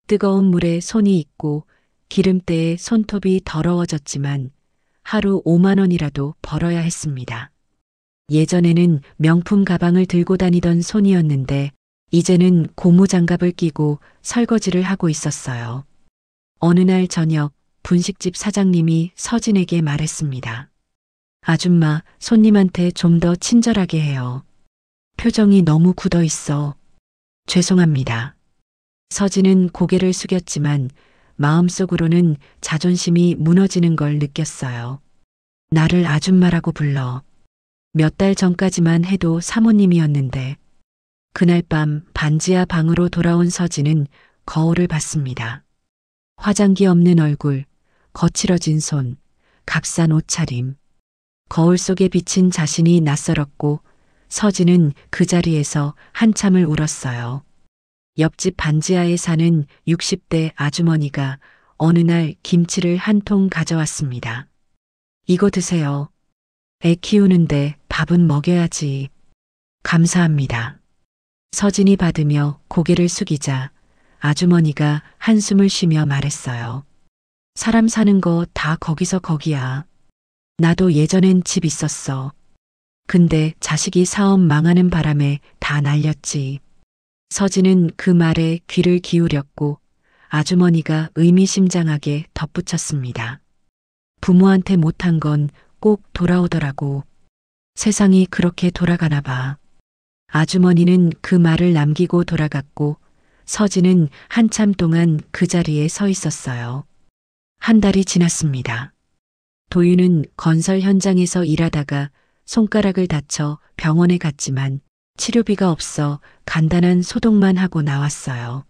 뜨거운 물에 손이 익고 기름때에 손톱이 더러워졌지만 하루 5만 원이라도 벌어야 했습니다. 예전에는 명품 가방을 들고 다니던 손이었는데 이제는 고무장갑을 끼고 설거지를 하고 있었어요. 어느 날 저녁 분식집 사장님이 서진에게 말했습니다. 아줌마, 손님한테 좀 더 친절하게 해요. 표정이 너무 굳어 있어. 죄송합니다. 서진은 고개를 숙였지만 마음속으로는 자존심이 무너지는 걸 느꼈어요. 나를 아줌마라고 불러. 몇 달 전까지만 해도 사모님이었는데 그날 밤 반지하 방으로 돌아온 서진은 거울을 봤습니다. 화장기 없는 얼굴, 거칠어진 손, 값싼 옷차림. 거울 속에 비친 자신이 낯설었고 서진은 그 자리에서 한참을 울었어요. 옆집 반지하에 사는 60대 아주머니가 어느 날 김치를 한 통 가져왔습니다. 이거 드세요. 애 키우는데 밥은 먹여야지. 감사합니다. 서진이 받으며 고개를 숙이자 아주머니가 한숨을 쉬며 말했어요. 사람 사는 거 다 거기서 거기야. 나도 예전엔 집 있었어. 근데 자식이 사업 망하는 바람에 다 날렸지. 서진은 그 말에 귀를 기울였고 아주머니가 의미심장하게 덧붙였습니다. 부모한테 못한 건 꼭 돌아오더라고. 세상이 그렇게 돌아가나 봐. 아주머니는 그 말을 남기고 돌아갔고 서진은 한참 동안 그 자리에 서 있었어요. 한 달이 지났습니다. 도윤은 건설 현장에서 일하다가 손가락을 다쳐 병원에 갔지만 치료비가 없어 간단한 소독만 하고 나왔어요.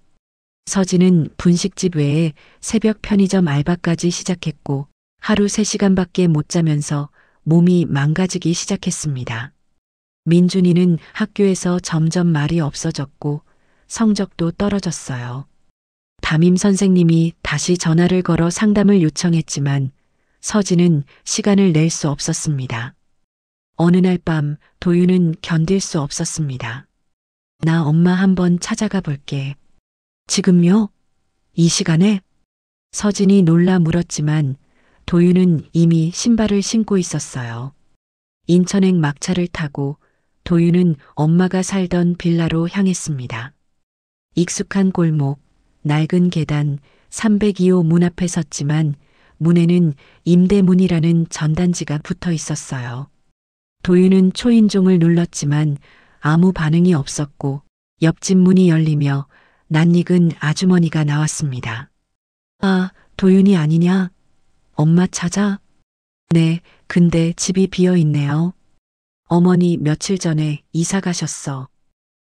서진은 분식집 외에 새벽 편의점 알바까지 시작했고 하루 3시간밖에 못 자면서 몸이 망가지기 시작했습니다. 민준이는 학교에서 점점 말이 없어졌고 성적도 떨어졌어요. 담임 선생님이 다시 전화를 걸어 상담을 요청했지만 서진은 시간을 낼 수 없었습니다. 어느 날 밤 도윤은 견딜 수 없었습니다. 나 엄마 한번 찾아가 볼게. 지금요? 이 시간에? 서진이 놀라 물었지만 도윤은 이미 신발을 신고 있었어요. 인천행 막차를 타고 도윤은 엄마가 살던 빌라로 향했습니다. 익숙한 골목, 낡은 계단, 302호 문 앞에 섰지만 문에는 임대문이라는 전단지가 붙어 있었어요. 도윤은 초인종을 눌렀지만 아무 반응이 없었고 옆집 문이 열리며 낯익은 아주머니가 나왔습니다. 아, 도윤이 아니냐? 엄마 찾아? 네, 근데 집이 비어 있네요. 어머니 며칠 전에 이사 가셨어.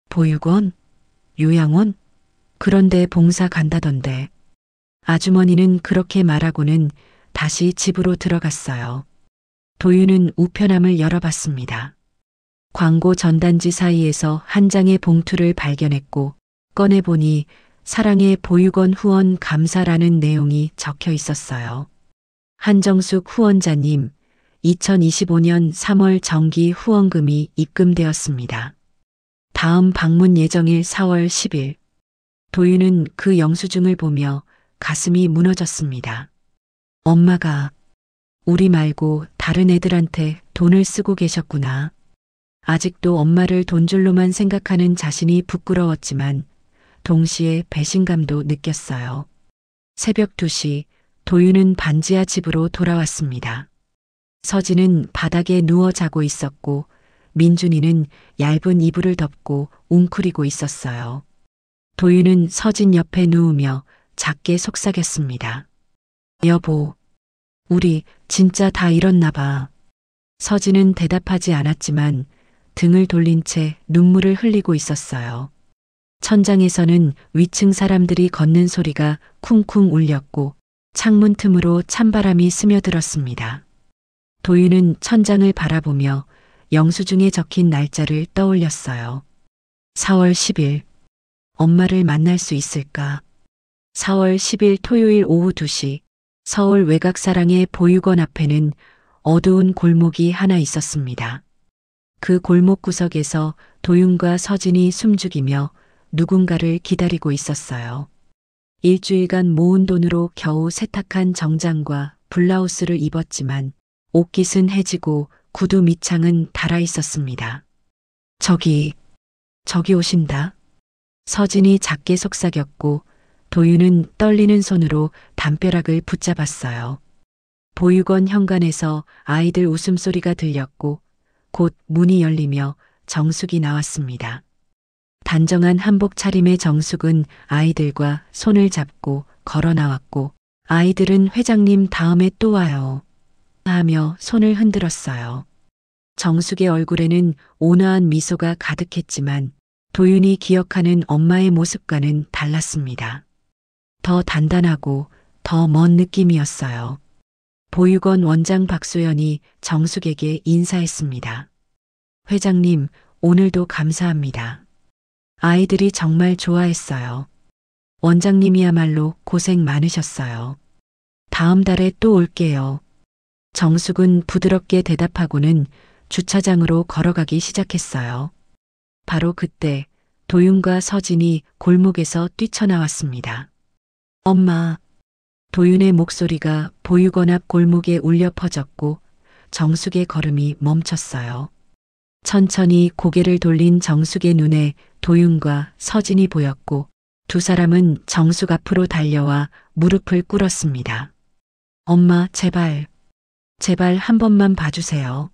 보육원? 요양원? 그런데 봉사 간다던데. 아주머니는 그렇게 말하고는 다시 집으로 들어갔어요. 도윤은 우편함을 열어봤습니다. 광고 전단지 사이에서 한 장의 봉투를 발견했고 꺼내보니 사랑의 보육원 후원 감사라는 내용이 적혀 있었어요. 한정숙 후원자님, 2025년 3월 정기 후원금이 입금되었습니다. 다음 방문 예정일 4월 10일. 도윤은 그 영수증을 보며 가슴이 무너졌습니다. 엄마가 우리 말고 다른 애들한테 돈을 쓰고 계셨구나. 아직도 엄마를 돈줄로만 생각하는 자신이 부끄러웠지만 동시에 배신감도 느꼈어요. 새벽 2시 도윤은 반지하 집으로 돌아왔습니다. 서진은 바닥에 누워 자고 있었고 민준이는 얇은 이불을 덮고 웅크리고 있었어요. 도윤은 서진 옆에 누우며 작게 속삭였습니다. 여보, 우리 진짜 다 잃었나 봐. 서진은 대답하지 않았지만 등을 돌린 채 눈물을 흘리고 있었어요. 천장에서는 위층 사람들이 걷는 소리가 쿵쿵 울렸고 창문 틈으로 찬바람이 스며들었습니다. 도윤은 천장을 바라보며 영수증에 적힌 날짜를 떠올렸어요. 4월 10일. 엄마를 만날 수 있을까? 4월 10일 토요일 오후 2시 서울 외곽사랑의 보육원 앞에는 어두운 골목이 하나 있었습니다. 그 골목 구석에서 도윤과 서진이 숨죽이며 누군가를 기다리고 있었어요. 일주일간 모은 돈으로 겨우 세탁한 정장과 블라우스를 입었지만 옷깃은 해지고 구두 밑창은 닳아 있었습니다. 저기 오신다. 서진이 작게 속삭였고 도윤은 떨리는 손으로 담벼락을 붙잡았어요. 보육원 현관에서 아이들 웃음소리가 들렸고 곧 문이 열리며 정숙이 나왔습니다. 단정한 한복 차림의 정숙은 아이들과 손을 잡고 걸어 나왔고 아이들은 회장님 다음에 또 와요 하며 손을 흔들었어요. 정숙의 얼굴에는 온화한 미소가 가득했지만 도윤이 기억하는 엄마의 모습과는 달랐습니다. 더 단단하고 더 먼 느낌이었어요. 보육원 원장 박소연이 정숙에게 인사했습니다. 회장님, 오늘도 감사합니다. 아이들이 정말 좋아했어요. 원장님이야말로 고생 많으셨어요. 다음 달에 또 올게요. 정숙은 부드럽게 대답하고는 주차장으로 걸어가기 시작했어요. 바로 그때 도윤과 서진이 골목에서 뛰쳐나왔습니다. 엄마. 도윤의 목소리가 보육원 앞 골목에 울려 퍼졌고 정숙의 걸음이 멈췄어요. 천천히 고개를 돌린 정숙의 눈에 도윤과 서진이 보였고 두 사람은 정숙 앞으로 달려와 무릎을 꿇었습니다. 엄마, 제발 한 번만 봐주세요.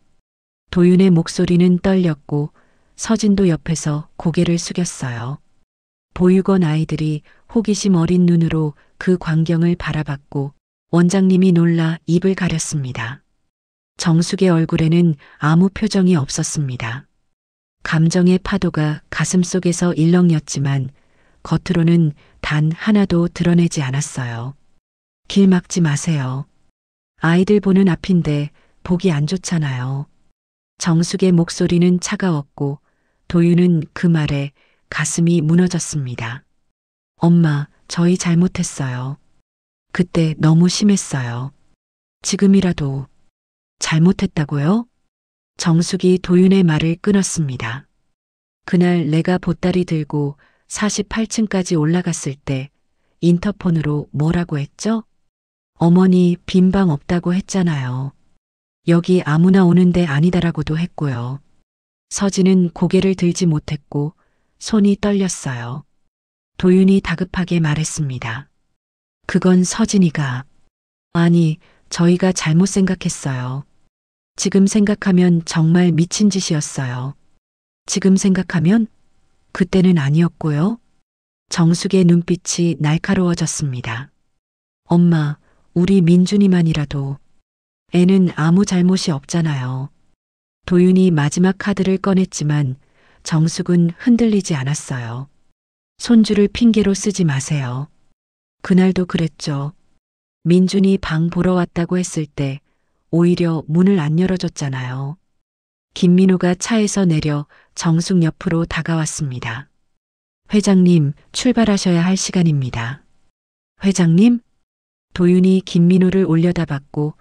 도윤의 목소리는 떨렸고 서진도 옆에서 고개를 숙였어요. 보육원 아이들이 호기심 어린 눈으로 그 광경을 바라봤고 원장님이 놀라 입을 가렸습니다. 정숙의 얼굴에는 아무 표정이 없었습니다. 감정의 파도가 가슴속에서 일렁였지만 겉으로는 단 하나도 드러내지 않았어요. 길 막지 마세요. 아이들 보는 앞인데 보기 안 좋잖아요. 정숙의 목소리는 차가웠고 도윤은 그 말에 가슴이 무너졌습니다. 엄마, 저희 잘못했어요. 그때 너무 심했어요. 지금이라도 잘못했다고요? 정숙이 도윤의 말을 끊었습니다. 그날 내가 보따리 들고 48층까지 올라갔을 때 인터폰으로 뭐라고 했죠? 어머니 빈 방 없다고 했잖아요. 여기 아무나 오는 데 아니다라고도 했고요. 서진은 고개를 들지 못했고 손이 떨렸어요. 도윤이 다급하게 말했습니다. 그건 서진이가. 아니, 저희가 잘못 생각했어요. 지금 생각하면 정말 미친 짓이었어요. 지금 생각하면 그때는 아니었고요. 정숙의 눈빛이 날카로워졌습니다. 엄마, 우리 민준이만이라도. 애는 아무 잘못이 없잖아요. 도윤이 마지막 카드를 꺼냈지만 정숙은 흔들리지 않았어요. 손주를 핑계로 쓰지 마세요. 그날도 그랬죠. 민준이 방 보러 왔다고 했을 때 오히려 문을 안 열어줬잖아요. 김민우가 차에서 내려 정숙 옆으로 다가왔습니다. 회장님, 출발하셔야 할 시간입니다. 회장님? 도윤이 김민우를 올려다봤고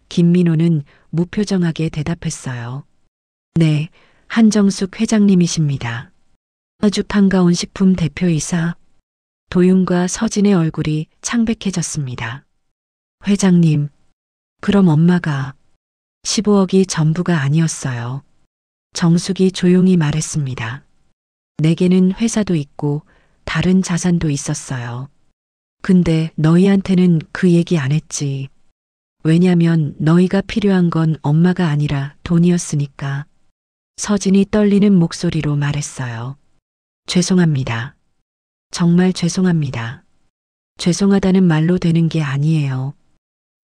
김민우는 무표정하게 대답했어요. 네, 한정숙 회장님이십니다. 아주 반가운 식품 대표이사. 도윤과 서진의 얼굴이 창백해졌습니다. 회장님, 그럼 엄마가 15억이 전부가 아니었어요. 정숙이 조용히 말했습니다. 내게는 회사도 있고 다른 자산도 있었어요. 근데 너희한테는 그 얘기 안 했지. 왜냐면 너희가 필요한 건 엄마가 아니라 돈이었으니까. 서진이 떨리는 목소리로 말했어요. 죄송합니다. 정말 죄송합니다. 죄송하다는 말로 되는 게 아니에요.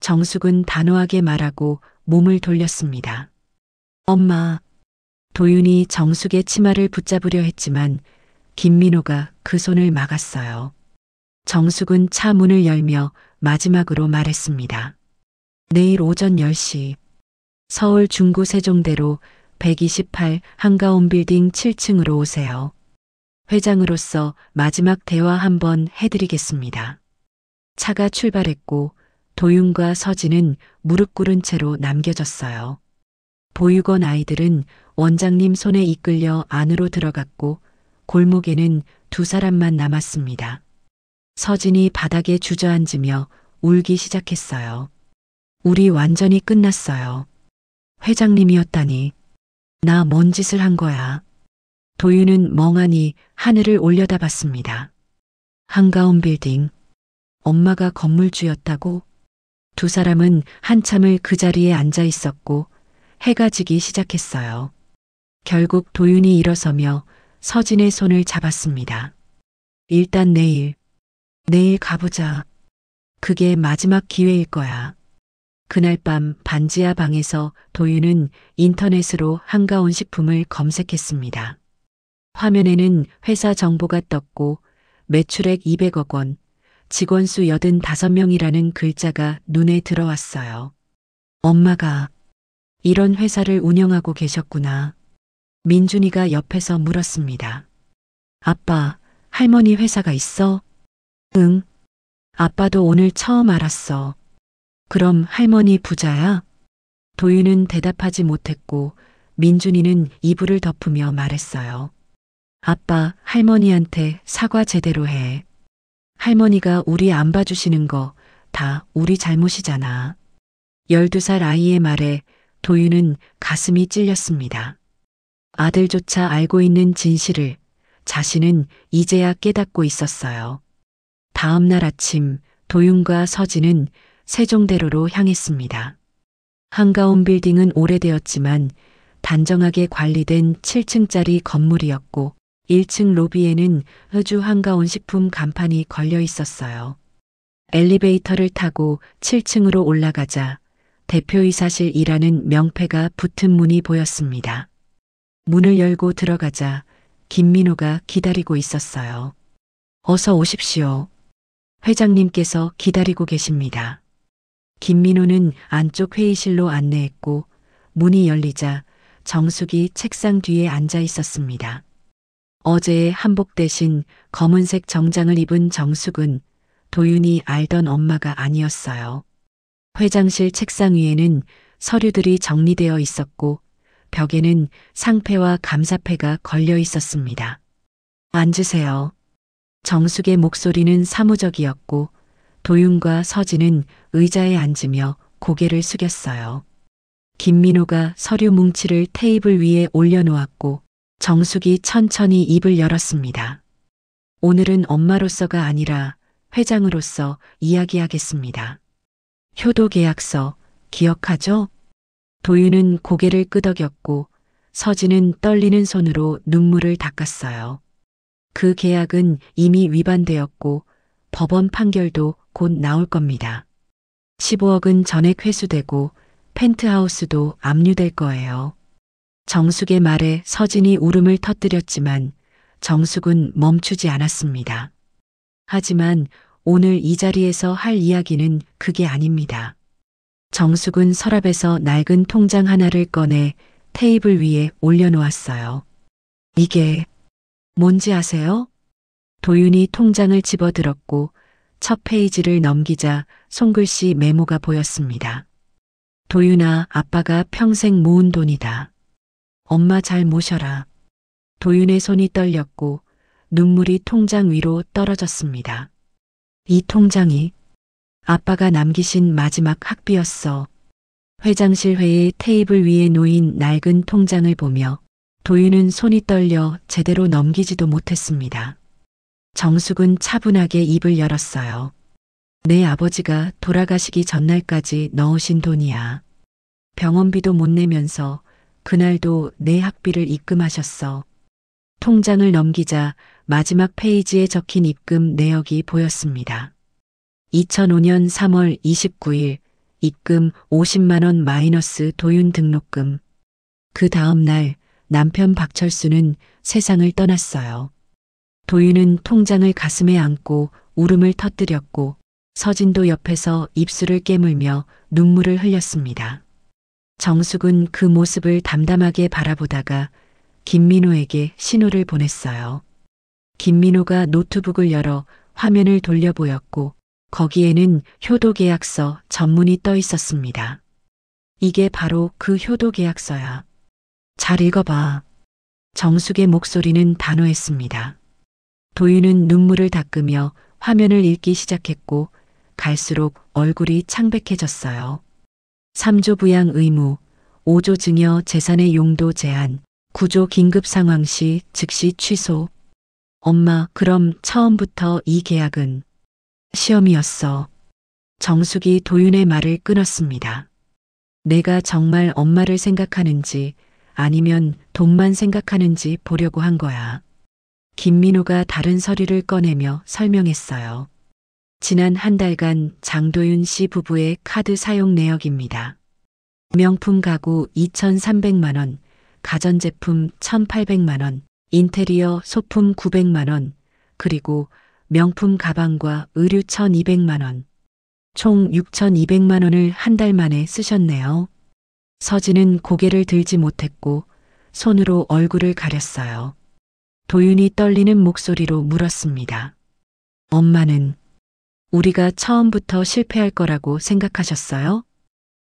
정숙은 단호하게 말하고 몸을 돌렸습니다. 엄마. 도윤이 정숙의 치마를 붙잡으려 했지만 김민호가 그 손을 막았어요. 정숙은 차 문을 열며 마지막으로 말했습니다. 내일 오전 10시 서울 중구 세종대로 128 한가온 빌딩 7층으로 오세요. 회장으로서 마지막 대화 한번 해드리겠습니다. 차가 출발했고 도윤과 서진은 무릎 꿇은 채로 남겨졌어요. 보육원 아이들은 원장님 손에 이끌려 안으로 들어갔고 골목에는 두 사람만 남았습니다. 서진이 바닥에 주저앉으며 울기 시작했어요. 우리 완전히 끝났어요. 회장님이었다니. 나 뭔 짓을 한 거야. 도윤은 멍하니 하늘을 올려다봤습니다. 한가운 빌딩. 엄마가 건물주였다고? 두 사람은 한참을 그 자리에 앉아 있었고 해가 지기 시작했어요. 결국 도윤이 일어서며 서진의 손을 잡았습니다. 일단 내일 가보자. 그게 마지막 기회일 거야. 그날 밤 반지하 방에서 도윤은 인터넷으로 한가온 식품을 검색했습니다. 화면에는 회사 정보가 떴고 매출액 200억 원, 직원 수 85명이라는 글자가 눈에 들어왔어요. 엄마가 이런 회사를 운영하고 계셨구나. 민준이가 옆에서 물었습니다. 아빠, 할머니 회사가 있어? 응. 아빠도 오늘 처음 알았어. 그럼 할머니 부자야? 도윤은 대답하지 못했고 민준이는 이불을 덮으며 말했어요. 아빠, 할머니한테 사과 제대로 해. 할머니가 우리 안 봐주시는 거 다 우리 잘못이잖아. 12살 아이의 말에 도윤은 가슴이 찔렸습니다. 아들조차 알고 있는 진실을 자신은 이제야 깨닫고 있었어요. 다음 날 아침 도윤과 서진은 세종대로로 향했습니다. 한가온 빌딩은 오래되었지만 단정하게 관리된 7층짜리 건물이었고 1층 로비에는 의주 한가온 식품 간판이 걸려 있었어요. 엘리베이터를 타고 7층으로 올라가자 대표이사실이라는 명패가 붙은 문이 보였습니다. 문을 열고 들어가자 김민호가 기다리고 있었어요. 어서 오십시오. 회장님께서 기다리고 계십니다. 김민호는 안쪽 회의실로 안내했고 문이 열리자 정숙이 책상 뒤에 앉아 있었습니다. 어제의 한복 대신 검은색 정장을 입은 정숙은 도윤이 알던 엄마가 아니었어요. 회장실 책상 위에는 서류들이 정리되어 있었고 벽에는 상패와 감사패가 걸려 있었습니다. 앉으세요. 정숙의 목소리는 사무적이었고 도윤과 서진은 의자에 앉으며 고개를 숙였어요. 김민호가 서류 뭉치를 테이블 위에 올려놓았고 정숙이 천천히 입을 열었습니다. 오늘은 엄마로서가 아니라 회장으로서 이야기하겠습니다. 효도 계약서 기억하죠? 도윤은 고개를 끄덕였고 서진은 떨리는 손으로 눈물을 닦았어요. 그 계약은 이미 위반되었고 법원 판결도 곧 나올 겁니다. 15억은 전액 회수되고 펜트하우스도 압류될 거예요. 정숙의 말에 서진이 울음을 터뜨렸지만 정숙은 멈추지 않았습니다. 하지만 오늘 이 자리에서 할 이야기는 그게 아닙니다. 정숙은 서랍에서 낡은 통장 하나를 꺼내 테이블 위에 올려놓았어요. 이게 뭔지 아세요? 도윤이 통장을 집어들었고 첫 페이지를 넘기자 손글씨 메모가 보였습니다. 도윤아, 아빠가 평생 모은 돈이다. 엄마 잘 모셔라. 도윤의 손이 떨렸고 눈물이 통장 위로 떨어졌습니다. 이 통장이 아빠가 남기신 마지막 학비였어. 회장실 회의 테이블 위에 놓인 낡은 통장을 보며 도윤은 손이 떨려 제대로 넘기지도 못했습니다. 정숙은 차분하게 입을 열었어요. 내 아버지가 돌아가시기 전날까지 넣으신 돈이야. 병원비도 못 내면서 그날도 내 학비를 입금하셨어. 통장을 넘기자 마지막 페이지에 적힌 입금 내역이 보였습니다. 2005년 3월 29일 입금 50만 원 마이너스 도윤 등록금. 그 다음 날 남편 박철수는 세상을 떠났어요. 도윤은 통장을 가슴에 안고 울음을 터뜨렸고 서진도 옆에서 입술을 깨물며 눈물을 흘렸습니다. 정숙은 그 모습을 담담하게 바라보다가 김민호에게 신호를 보냈어요. 김민호가 노트북을 열어 화면을 돌려 보였고 거기에는 효도계약서 전문이 떠 있었습니다. 이게 바로 그 효도계약서야. 잘 읽어봐. 정숙의 목소리는 단호했습니다. 도윤은 눈물을 닦으며 화면을 읽기 시작했고 갈수록 얼굴이 창백해졌어요. 3조 부양 의무, 5조 증여 재산의 용도 제한, 9조 긴급 상황 시 즉시 취소. 엄마, 그럼 처음부터 이 계약은 시험이었어. 정숙이 도윤의 말을 끊었습니다. 내가 정말 엄마를 생각하는지 아니면 돈만 생각하는지 보려고 한 거야. 김민호가 다른 서류를 꺼내며 설명했어요. 지난 한 달간 장도윤 씨 부부의 카드 사용 내역입니다. 명품 가구 2,300만 원, 가전제품 1,800만 원, 인테리어 소품 900만 원, 그리고 명품 가방과 의류 1,200만 원. 총 6,200만 원을 한 달 만에 쓰셨네요. 서진은 고개를 들지 못했고 손으로 얼굴을 가렸어요. 도윤이 떨리는 목소리로 물었습니다. 엄마는 우리가 처음부터 실패할 거라고 생각하셨어요?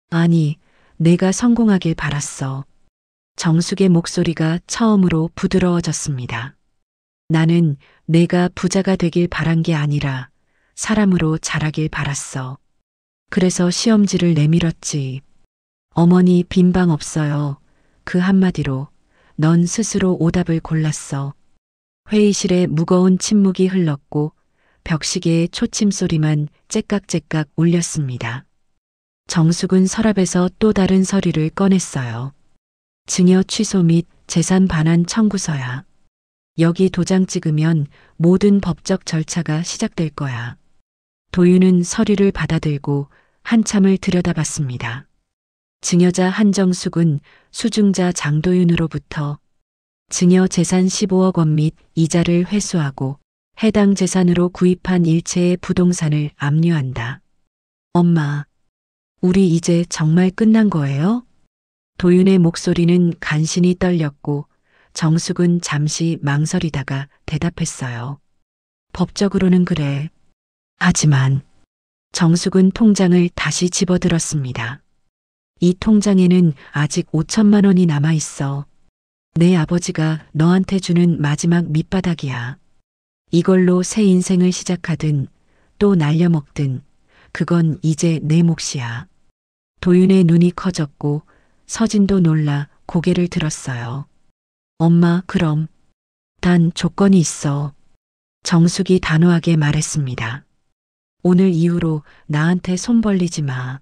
아니, 내가 성공하길 바랐어. 정숙의 목소리가 처음으로 부드러워졌습니다. 나는 내가 부자가 되길 바란 게 아니라 사람으로 자라길 바랐어. 그래서 시험지를 내밀었지. 어머니 빈방 없어요. 그 한마디로 넌 스스로 오답을 골랐어. 회의실에 무거운 침묵이 흘렀고 벽시계의 초침 소리만 째깍째깍 울렸습니다. 정숙은 서랍에서 또 다른 서류를 꺼냈어요. 증여 취소 및 재산 반환 청구서야. 여기 도장 찍으면 모든 법적 절차가 시작될 거야. 도윤은 서류를 받아들고 한참을 들여다봤습니다. 증여자 한정숙은 수증자 장도윤으로부터 증여 재산 15억 원 및 이자를 회수하고 해당 재산으로 구입한 일체의 부동산을 압류한다. 엄마, 우리 이제 정말 끝난 거예요? 도윤의 목소리는 간신히 떨렸고 정숙은 잠시 망설이다가 대답했어요. 법적으로는 그래. 하지만 정숙은 통장을 다시 집어들었습니다. 이 통장에는 아직 5천만 원이 남아 있어. 내 아버지가 너한테 주는 마지막 밑바닥이야. 이걸로 새 인생을 시작하든 또 날려먹든 그건 이제 내 몫이야. 도윤의 눈이 커졌고 서진도 놀라 고개를 들었어요. 엄마, 그럼. 단 조건이 있어. 정숙이 단호하게 말했습니다. 오늘 이후로 나한테 손 벌리지 마.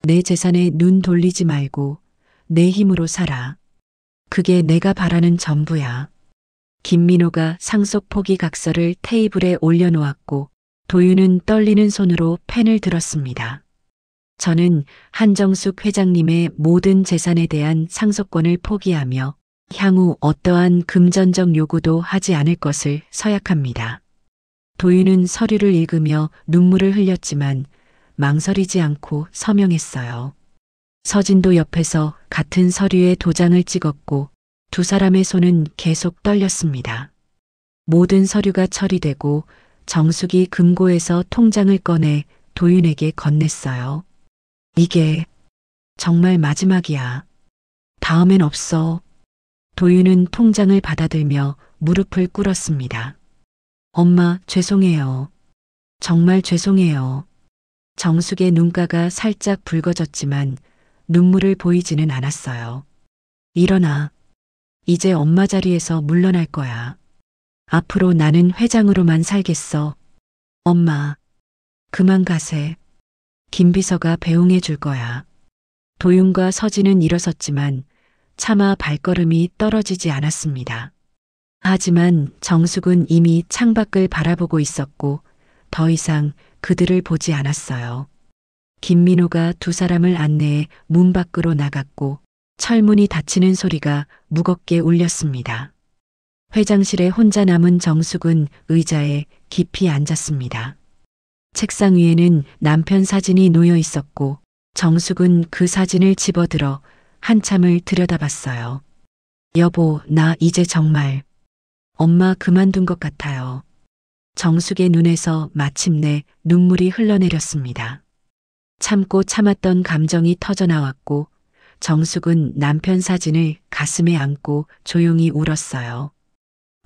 내 재산에 눈 돌리지 말고 내 힘으로 살아. 그게 내가 바라는 전부야. 김민호가 상속 포기 각서를 테이블에 올려놓았고 도윤은 떨리는 손으로 펜을 들었습니다. 저는 한정숙 회장님의 모든 재산에 대한 상속권을 포기하며 향후 어떠한 금전적 요구도 하지 않을 것을 서약합니다. 도윤은 서류를 읽으며 눈물을 흘렸지만 망설이지 않고 서명했어요. 서진도 옆에서 같은 서류에 도장을 찍었고 두 사람의 손은 계속 떨렸습니다. 모든 서류가 처리되고 정숙이 금고에서 통장을 꺼내 도윤에게 건넸어요. 이게 정말 마지막이야. 다음엔 없어. 도윤은 통장을 받아들며 무릎을 꿇었습니다. 엄마, 죄송해요. 정말 죄송해요. 정숙의 눈가가 살짝 붉어졌지만 눈물을 보이지는 않았어요. 일어나. 이제 엄마 자리에서 물러날 거야. 앞으로 나는 회장으로만 살겠어. 엄마, 그만 가세. 김비서가 배웅해 줄 거야. 도윤과 서진은 일어섰지만 차마 발걸음이 떨어지지 않았습니다. 하지만 정숙은 이미 창밖을 바라보고 있었고 더 이상 그들을 보지 않았어요. 김민호가 두 사람을 안내해 문 밖으로 나갔고 철문이 닫히는 소리가 무겁게 울렸습니다. 회장실에 혼자 남은 정숙은 의자에 깊이 앉았습니다. 책상 위에는 남편 사진이 놓여 있었고 정숙은 그 사진을 집어들어 한참을 들여다봤어요. 여보, 나 이제 정말 엄마 그만둔 것 같아요. 정숙의 눈에서 마침내 눈물이 흘러내렸습니다. 참고 참았던 감정이 터져나왔고 정숙은 남편 사진을 가슴에 안고 조용히 울었어요.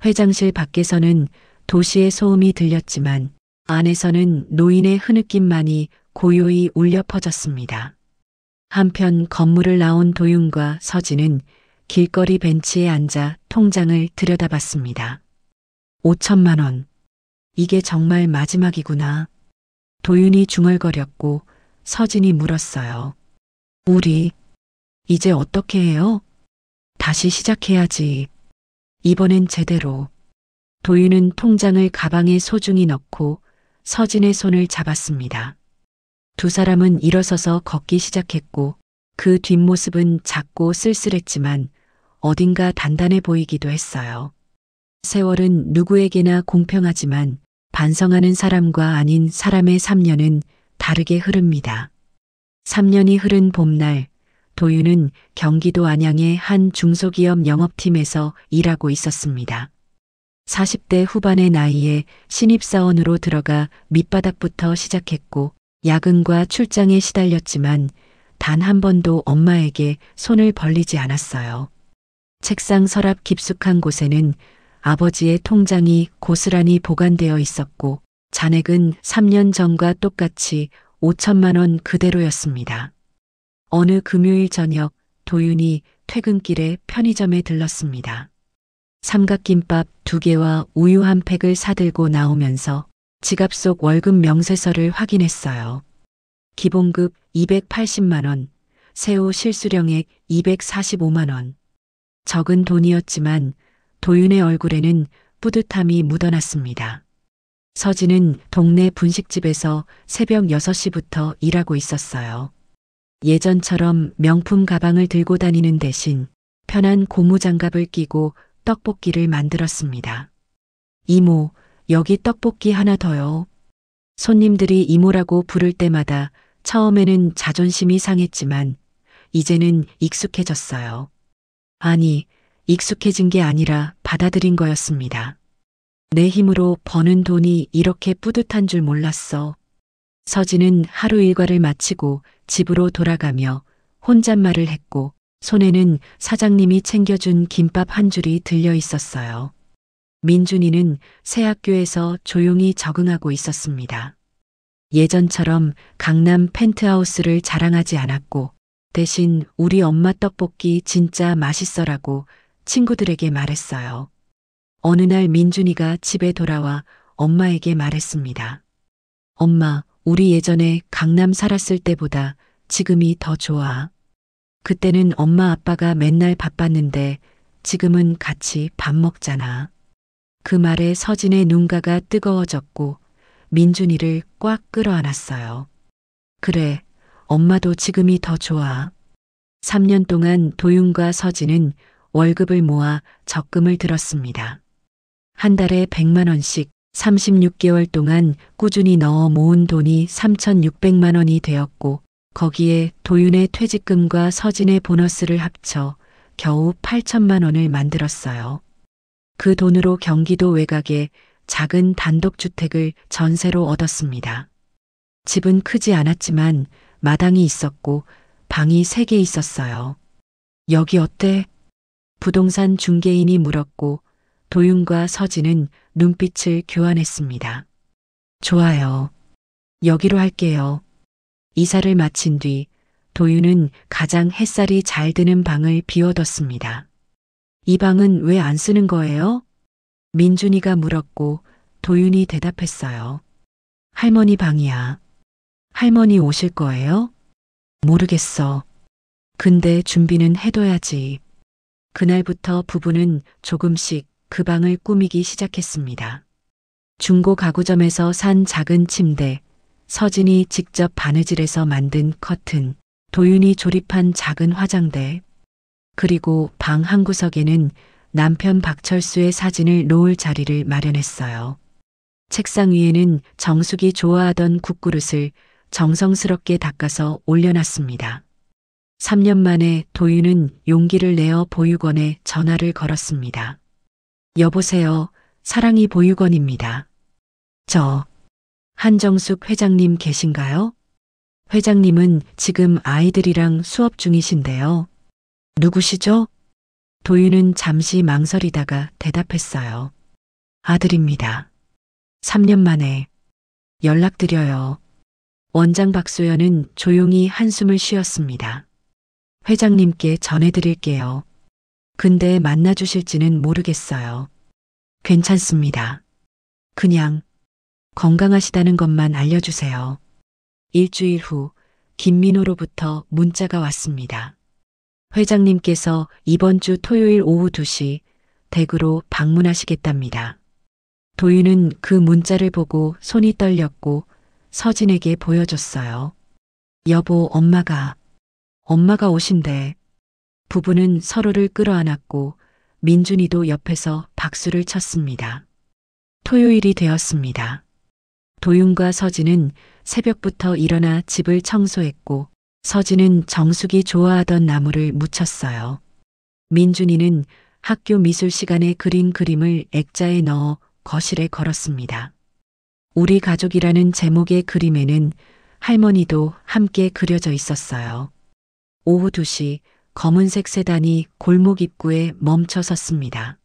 회장실 밖에서는 도시의 소음이 들렸지만 안에서는 노인의 흐느낌만이 고요히 울려 퍼졌습니다. 한편 건물을 나온 도윤과 서진은 길거리 벤치에 앉아 통장을 들여다봤습니다. 5천만 원. 이게 정말 마지막이구나. 도윤이 중얼거렸고 서진이 물었어요. 우리 이제 어떻게 해요? 다시 시작해야지. 이번엔 제대로. 도윤은 통장을 가방에 소중히 넣고 서진의 손을 잡았습니다. 두 사람은 일어서서 걷기 시작했고 그 뒷모습은 작고 쓸쓸했지만 어딘가 단단해 보이기도 했어요. 세월은 누구에게나 공평하지만 반성하는 사람과 아닌 사람의 3년은 다르게 흐릅니다. 3년이 흐른 봄날 도윤은 경기도 안양의 한 중소기업 영업팀에서 일하고 있었습니다. 40대 후반의 나이에 신입사원으로 들어가 밑바닥부터 시작했고 야근과 출장에 시달렸지만 단 한 번도 엄마에게 손을 벌리지 않았어요. 책상 서랍 깊숙한 곳에는 아버지의 통장이 고스란히 보관되어 있었고 잔액은 3년 전과 똑같이 5천만 원 그대로였습니다. 어느 금요일 저녁 도윤이 퇴근길에 편의점에 들렀습니다. 삼각김밥 2개와 우유 한 팩을 사들고 나오면서 지갑 속 월급 명세서를 확인했어요. 기본급 280만 원, 새우 실수령액 245만 원. 적은 돈이었지만 도윤의 얼굴에는 뿌듯함이 묻어났습니다. 서진은 동네 분식집에서 새벽 6시부터 일하고 있었어요. 예전처럼 명품 가방을 들고 다니는 대신 편한 고무장갑을 끼고 떡볶이를 만들었습니다. 이모, 여기 떡볶이 하나 더요. 손님들이 이모라고 부를 때마다 처음에는 자존심이 상했지만 이제는 익숙해졌어요. 아니, 익숙해진 게 아니라 받아들인 거였습니다. 내 힘으로 버는 돈이 이렇게 뿌듯한 줄 몰랐어. 서진은 하루 일과를 마치고 집으로 돌아가며 혼잣말을 했고 손에는 사장님이 챙겨준 김밥 한 줄이 들려 있었어요. 민준이는 새 학교에서 조용히 적응하고 있었습니다. 예전처럼 강남 펜트하우스를 자랑하지 않았고 대신 우리 엄마 떡볶이 진짜 맛있어라고 친구들에게 말했어요. 어느 날 민준이가 집에 돌아와 엄마에게 말했습니다. 엄마, 우리 예전에 강남 살았을 때보다 지금이 더 좋아. 그때는 엄마 아빠가 맨날 바빴는데 지금은 같이 밥 먹잖아. 그 말에 서진의 눈가가 뜨거워졌고 민준이를 꽉 끌어안았어요. 그래, 엄마도 지금이 더 좋아. 3년 동안 도윤과 서진은 월급을 모아 적금을 들었습니다. 한 달에 100만 원씩 36개월 동안 꾸준히 넣어 모은 돈이 3,600만 원이 되었고 거기에 도윤의 퇴직금과 서진의 보너스를 합쳐 겨우 8천만 원을 만들었어요. 그 돈으로 경기도 외곽에 작은 단독주택을 전세로 얻었습니다. 집은 크지 않았지만 마당이 있었고 방이 3개 있었어요. 여기 어때? 부동산 중개인이 물었고 도윤과 서진은 눈빛을 교환했습니다. 좋아요. 여기로 할게요. 이사를 마친 뒤 도윤은 가장 햇살이 잘 드는 방을 비워뒀습니다. 이 방은 왜 안 쓰는 거예요? 민준이가 물었고 도윤이 대답했어요. 할머니 방이야. 할머니 오실 거예요? 모르겠어. 근데 준비는 해둬야지. 그날부터 부부는 조금씩 그 방을 꾸미기 시작했습니다. 중고 가구점에서 산 작은 침대, 서진이 직접 바느질해서 만든 커튼, 도윤이 조립한 작은 화장대, 그리고 방 한 구석에는 남편 박철수의 사진을 놓을 자리를 마련했어요. 책상 위에는 정숙이 좋아하던 국그릇을 정성스럽게 닦아서 올려놨습니다. 3년 만에 도윤은 용기를 내어 보육원에 전화를 걸었습니다. 여보세요, 사랑이 보육원입니다. 저, 한정숙 회장님 계신가요? 회장님은 지금 아이들이랑 수업 중이신데요. 누구시죠? 도윤은 잠시 망설이다가 대답했어요. 아들입니다. 3년 만에 연락드려요. 원장 박소연은 조용히 한숨을 쉬었습니다. 회장님께 전해드릴게요. 근데 만나주실지는 모르겠어요. 괜찮습니다. 그냥 건강하시다는 것만 알려주세요. 일주일 후 김민호로부터 문자가 왔습니다. 회장님께서 이번 주 토요일 오후 2시 댁으로 방문하시겠답니다. 도윤은 그 문자를 보고 손이 떨렸고 서진에게 보여줬어요. 여보, 엄마가 오신대. 부부는 서로를 끌어안았고 민준이도 옆에서 박수를 쳤습니다. 토요일이 되었습니다. 도윤과 서진은 새벽부터 일어나 집을 청소했고 서진은 정숙이 좋아하던 나무를 묻혔어요. 민준이는 학교 미술 시간에 그린 그림을 액자에 넣어 거실에 걸었습니다. 우리 가족이라는 제목의 그림에는 할머니도 함께 그려져 있었어요. 오후 2시 검은색 세단이 골목 입구에 멈춰 섰습니다.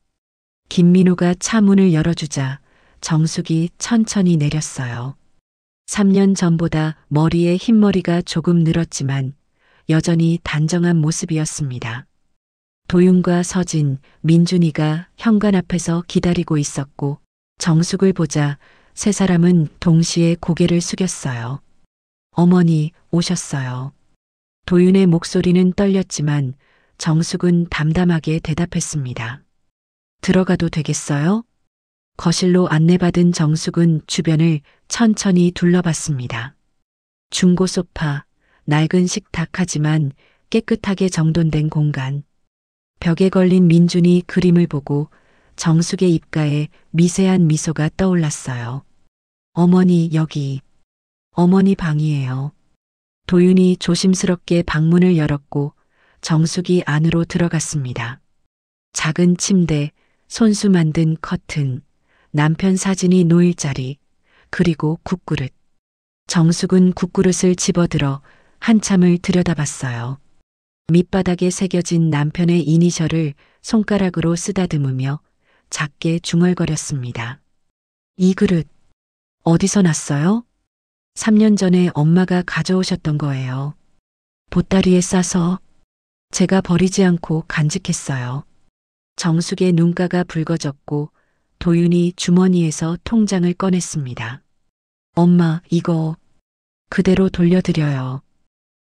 김민호가 차 문을 열어주자 정숙이 천천히 내렸어요. 3년 전보다 머리에 흰머리가 조금 늘었지만 여전히 단정한 모습이었습니다. 도윤과 서진, 민준이가 현관 앞에서 기다리고 있었고 정숙을 보자 세 사람은 동시에 고개를 숙였어요. 어머니 오셨어요. 도윤의 목소리는 떨렸지만 정숙은 담담하게 대답했습니다. 들어가도 되겠어요? 거실로 안내받은 정숙은 주변을 천천히 둘러봤습니다. 중고 소파, 낡은 식탁하지만 깨끗하게 정돈된 공간. 벽에 걸린 민준이 그림을 보고 정숙의 입가에 미세한 미소가 떠올랐어요. 어머니 여기. 어머니 방이에요. 도윤이 조심스럽게 방문을 열었고 정숙이 안으로 들어갔습니다. 작은 침대, 손수 만든 커튼, 남편 사진이 놓일 자리, 그리고 국그릇. 정숙은 국그릇을 집어들어 한참을 들여다봤어요. 밑바닥에 새겨진 남편의 이니셜을 손가락으로 쓰다듬으며 작게 중얼거렸습니다. 이 그릇 어디서 났어요? 3년 전에 엄마가 가져오셨던 거예요. 보따리에 싸서 제가 버리지 않고 간직했어요. 정숙의 눈가가 붉어졌고 도윤이 주머니에서 통장을 꺼냈습니다. 엄마, 이거 그대로 돌려드려요.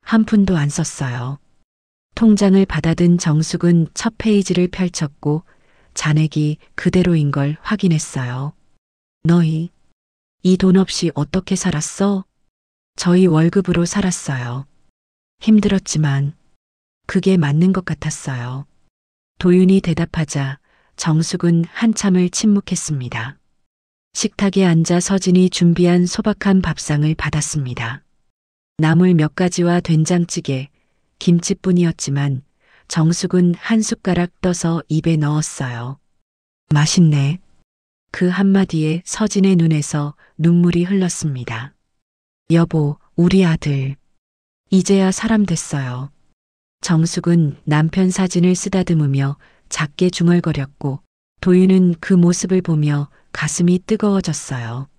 한 푼도 안 썼어요. 통장을 받아든 정숙은 첫 페이지를 펼쳤고 잔액이 그대로인 걸 확인했어요. 너희 이 돈 없이 어떻게 살았어? 저희 월급으로 살았어요. 힘들었지만 그게 맞는 것 같았어요. 도윤이 대답하자 정숙은 한참을 침묵했습니다. 식탁에 앉아 서진이 준비한 소박한 밥상을 받았습니다. 나물 몇 가지와 된장찌개, 김치뿐이었지만 정숙은 한 숟가락 떠서 입에 넣었어요. 맛있네. 그 한마디에 서진의 눈에서 눈물이 흘렀습니다. 여보, 우리 아들. 이제야 사람 됐어요. 정숙은 남편 사진을 쓰다듬으며 작게 중얼거렸고 도윤은 그 모습을 보며 가슴이 뜨거워졌어요.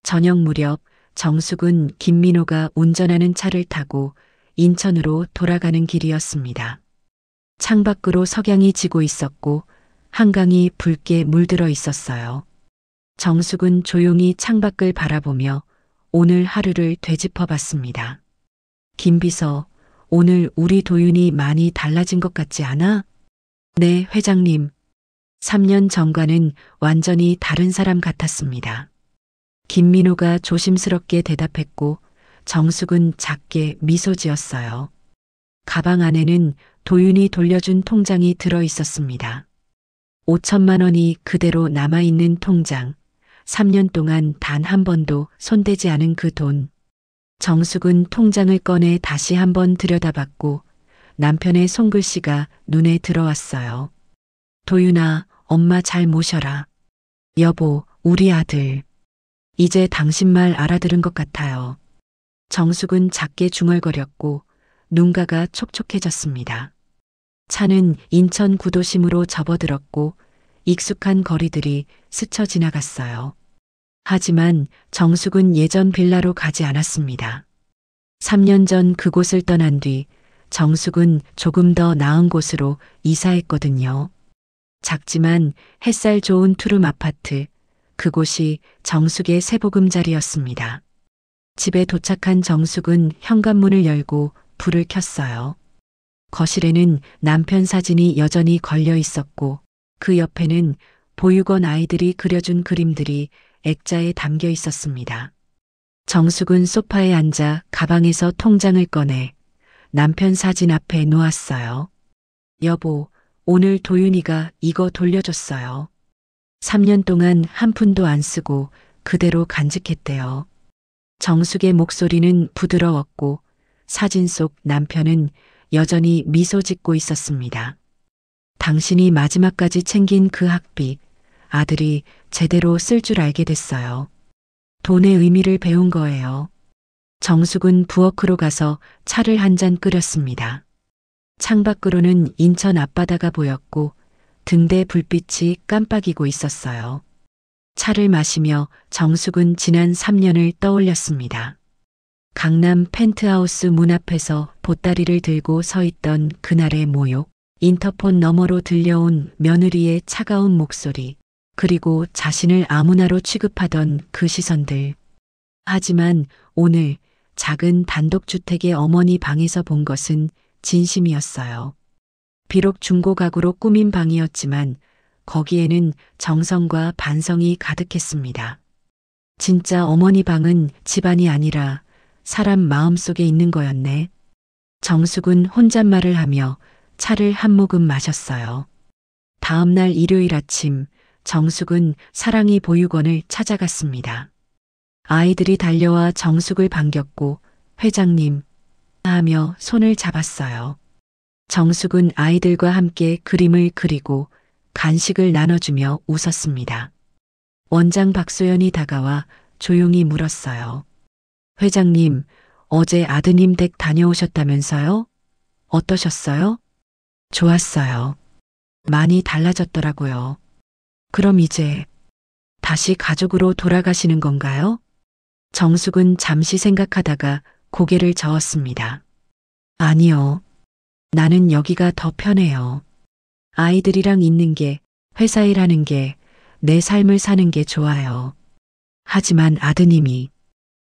저녁 무렵 정숙은 김민호가 운전하는 차를 타고 인천으로 돌아가는 길이었습니다. 창밖으로 석양이 지고 있었고 한강이 붉게 물들어 있었어요. 정숙은 조용히 창밖을 바라보며 오늘 하루를 되짚어 봤습니다. 김비서, 오늘 우리 도윤이 많이 달라진 것 같지 않아? 네, 회장님. 3년 전과는 완전히 다른 사람 같았습니다. 김민호가 조심스럽게 대답했고 정숙은 작게 미소 지었어요. 가방 안에는 도윤이 돌려준 통장이 들어 있었습니다. 5천만 원이 그대로 남아있는 통장. 3년 동안 단 한 번도 손대지 않은 그 돈. 정숙은 통장을 꺼내 다시 한번 들여다봤고 남편의 손글씨가 눈에 들어왔어요. 도윤아, 엄마 잘 모셔라. 여보, 우리 아들. 이제 당신 말 알아들은 것 같아요. 정숙은 작게 중얼거렸고 눈가가 촉촉해졌습니다. 차는 인천 구도심으로 접어들었고 익숙한 거리들이 스쳐 지나갔어요. 하지만 정숙은 예전 빌라로 가지 않았습니다. 3년 전 그곳을 떠난 뒤 정숙은 조금 더 나은 곳으로 이사했거든요. 작지만 햇살 좋은 투룸 아파트, 그곳이 정숙의 새보금자리였습니다. 집에 도착한 정숙은 현관문을 열고 불을 켰어요. 거실에는 남편 사진이 여전히 걸려 있었고 그 옆에는 보육원 아이들이 그려준 그림들이 액자에 담겨 있었습니다. 정숙은 소파에 앉아 가방에서 통장을 꺼내 남편 사진 앞에 놓았어요. 여보, 오늘 도윤이가 이거 돌려줬어요. 3년 동안 한 푼도 안 쓰고 그대로 간직했대요. 정숙의 목소리는 부드러웠고 사진 속 남편은 여전히 미소 짓고 있었습니다. 당신이 마지막까지 챙긴 그 학비, 아들이 제대로 쓸 줄 알게 됐어요. 돈의 의미를 배운 거예요. 정숙은 부엌으로 가서 차를 한 잔 끓였습니다. 창밖으로는 인천 앞바다가 보였고 등대 불빛이 깜빡이고 있었어요. 차를 마시며 정숙은 지난 3년을 떠올렸습니다. 강남 펜트하우스 문 앞에서 보따리를 들고 서 있던 그날의 모욕, 인터폰 너머로 들려온 며느리의 차가운 목소리, 그리고 자신을 아무나로 취급하던 그 시선들. 하지만 오늘 작은 단독주택의 어머니 방에서 본 것은 진심이었어요. 비록 중고가구로 꾸민 방이었지만 거기에는 정성과 반성이 가득했습니다. 진짜 어머니 방은 집안이 아니라 사람 마음속에 있는 거였네. 정숙은 혼잣말을 하며 차를 한 모금 마셨어요. 다음 날 일요일 아침 정숙은 사랑이 보육원을 찾아갔습니다. 아이들이 달려와 정숙을 반겼고 회장님 하며 손을 잡았어요. 정숙은 아이들과 함께 그림을 그리고 간식을 나눠주며 웃었습니다. 원장 박소연이 다가와 조용히 물었어요. 회장님, 어제 아드님 댁 다녀오셨다면서요? 어떠셨어요? 좋았어요. 많이 달라졌더라고요. 그럼 이제 다시 가족으로 돌아가시는 건가요? 정숙은 잠시 생각하다가 고개를 저었습니다. 아니요. 나는 여기가 더 편해요. 아이들이랑 있는 게, 회사 일하는 게, 내 삶을 사는 게 좋아요. 하지만 아드님이,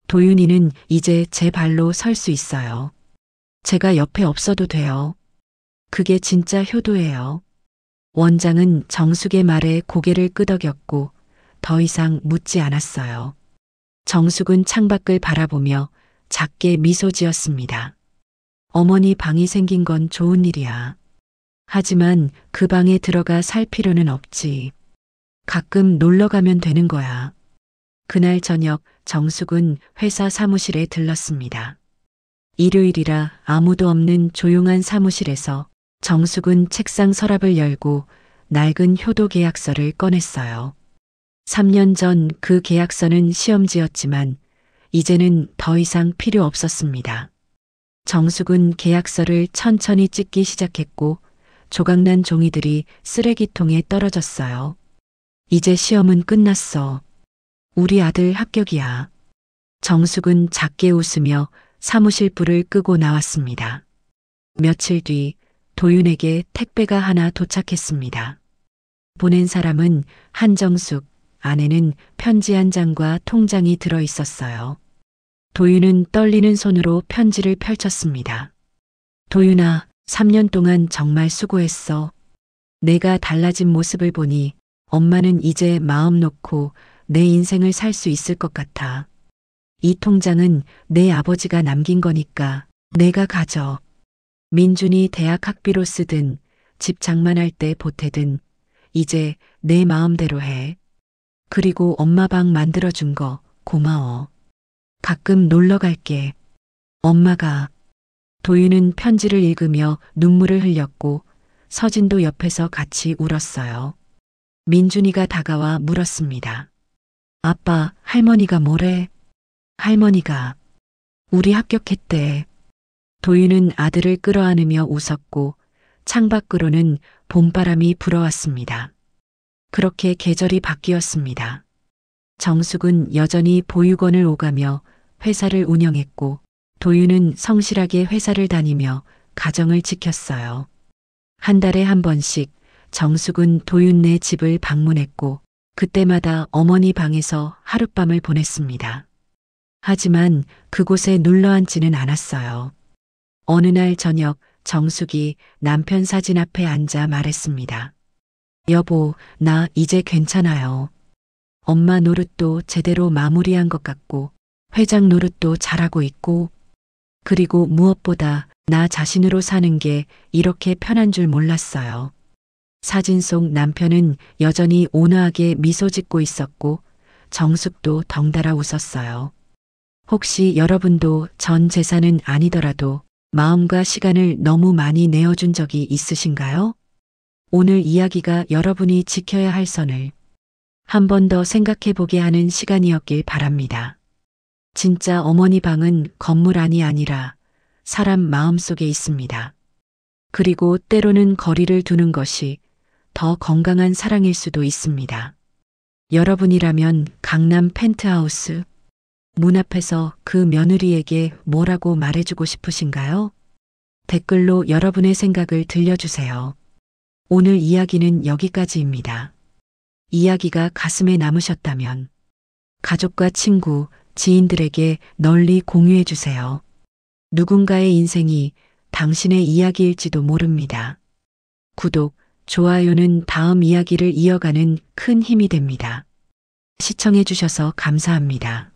도윤이는 이제 제 발로 설 수 있어요. 제가 옆에 없어도 돼요. 그게 진짜 효도예요. 원장은 정숙의 말에 고개를 끄덕였고 더 이상 묻지 않았어요. 정숙은 창밖을 바라보며 작게 미소 지었습니다. 어머니 방이 생긴 건 좋은 일이야. 하지만 그 방에 들어가 살 필요는 없지. 가끔 놀러 가면 되는 거야. 그날 저녁 정숙은 회사 사무실에 들렀습니다. 일요일이라 아무도 없는 조용한 사무실에서 정숙은 책상 서랍을 열고 낡은 효도 계약서를 꺼냈어요. 3년 전 그 계약서는 시험지였지만 이제는 더 이상 필요 없었습니다. 정숙은 계약서를 천천히 찢기 시작했고 조각난 종이들이 쓰레기통에 떨어졌어요. 이제 시험은 끝났어. 우리 아들 합격이야. 정숙은 작게 웃으며 사무실 불을 끄고 나왔습니다. 며칠 뒤 도윤에게 택배가 하나 도착했습니다. 보낸 사람은 한정숙, 안에는 편지 한 장과 통장이 들어 있었어요. 도윤은 떨리는 손으로 편지를 펼쳤습니다. 도윤아, 3년 동안 정말 수고했어. 내가 달라진 모습을 보니 엄마는 이제 마음 놓고 내 인생을 살 수 있을 것 같아. 이 통장은 내 아버지가 남긴 거니까 내가 가져. 민준이 대학 학비로 쓰든 집 장만할 때 보태든 이제 내 마음대로 해. 그리고 엄마 방 만들어준 거 고마워. 가끔 놀러 갈게. 엄마가. 도윤은 편지를 읽으며 눈물을 흘렸고 서진도 옆에서 같이 울었어요. 민준이가 다가와 물었습니다. 아빠, 할머니가 뭐래? 할머니가 우리 합격했대. 도윤은 아들을 끌어안으며 웃었고 창밖으로는 봄바람이 불어왔습니다. 그렇게 계절이 바뀌었습니다. 정숙은 여전히 보육원을 오가며 회사를 운영했고 도윤은 성실하게 회사를 다니며 가정을 지켰어요. 한 달에 한 번씩 정숙은 도윤네 집을 방문했고 그때마다 어머니 방에서 하룻밤을 보냈습니다. 하지만 그곳에 눌러앉지는 않았어요. 어느 날 저녁 정숙이 남편 사진 앞에 앉아 말했습니다. 여보, 나 이제 괜찮아요. 엄마 노릇도 제대로 마무리한 것 같고 회장 노릇도 잘하고 있고 그리고 무엇보다 나 자신으로 사는 게 이렇게 편한 줄 몰랐어요. 사진 속 남편은 여전히 온화하게 미소 짓고 있었고 정숙도 덩달아 웃었어요. 혹시 여러분도 전 재산은 아니더라도 마음과 시간을 너무 많이 내어준 적이 있으신가요? 오늘 이야기가 여러분이 지켜야 할 선을 한 번 더 생각해 보게 하는 시간이었길 바랍니다. 진짜 어머니 방은 건물 안이 아니라 사람 마음 속에 있습니다. 그리고 때로는 거리를 두는 것이 더 건강한 사랑일 수도 있습니다. 여러분이라면 강남 펜트하우스 문 앞에서 그 며느리에게 뭐라고 말해주고 싶으신가요? 댓글로 여러분의 생각을 들려주세요. 오늘 이야기는 여기까지입니다. 이야기가 가슴에 남으셨다면 가족과 친구, 지인들에게 널리 공유해주세요. 누군가의 인생이 당신의 이야기일지도 모릅니다. 구독, 좋아요는 다음 이야기를 이어가는 큰 힘이 됩니다. 시청해주셔서 감사합니다.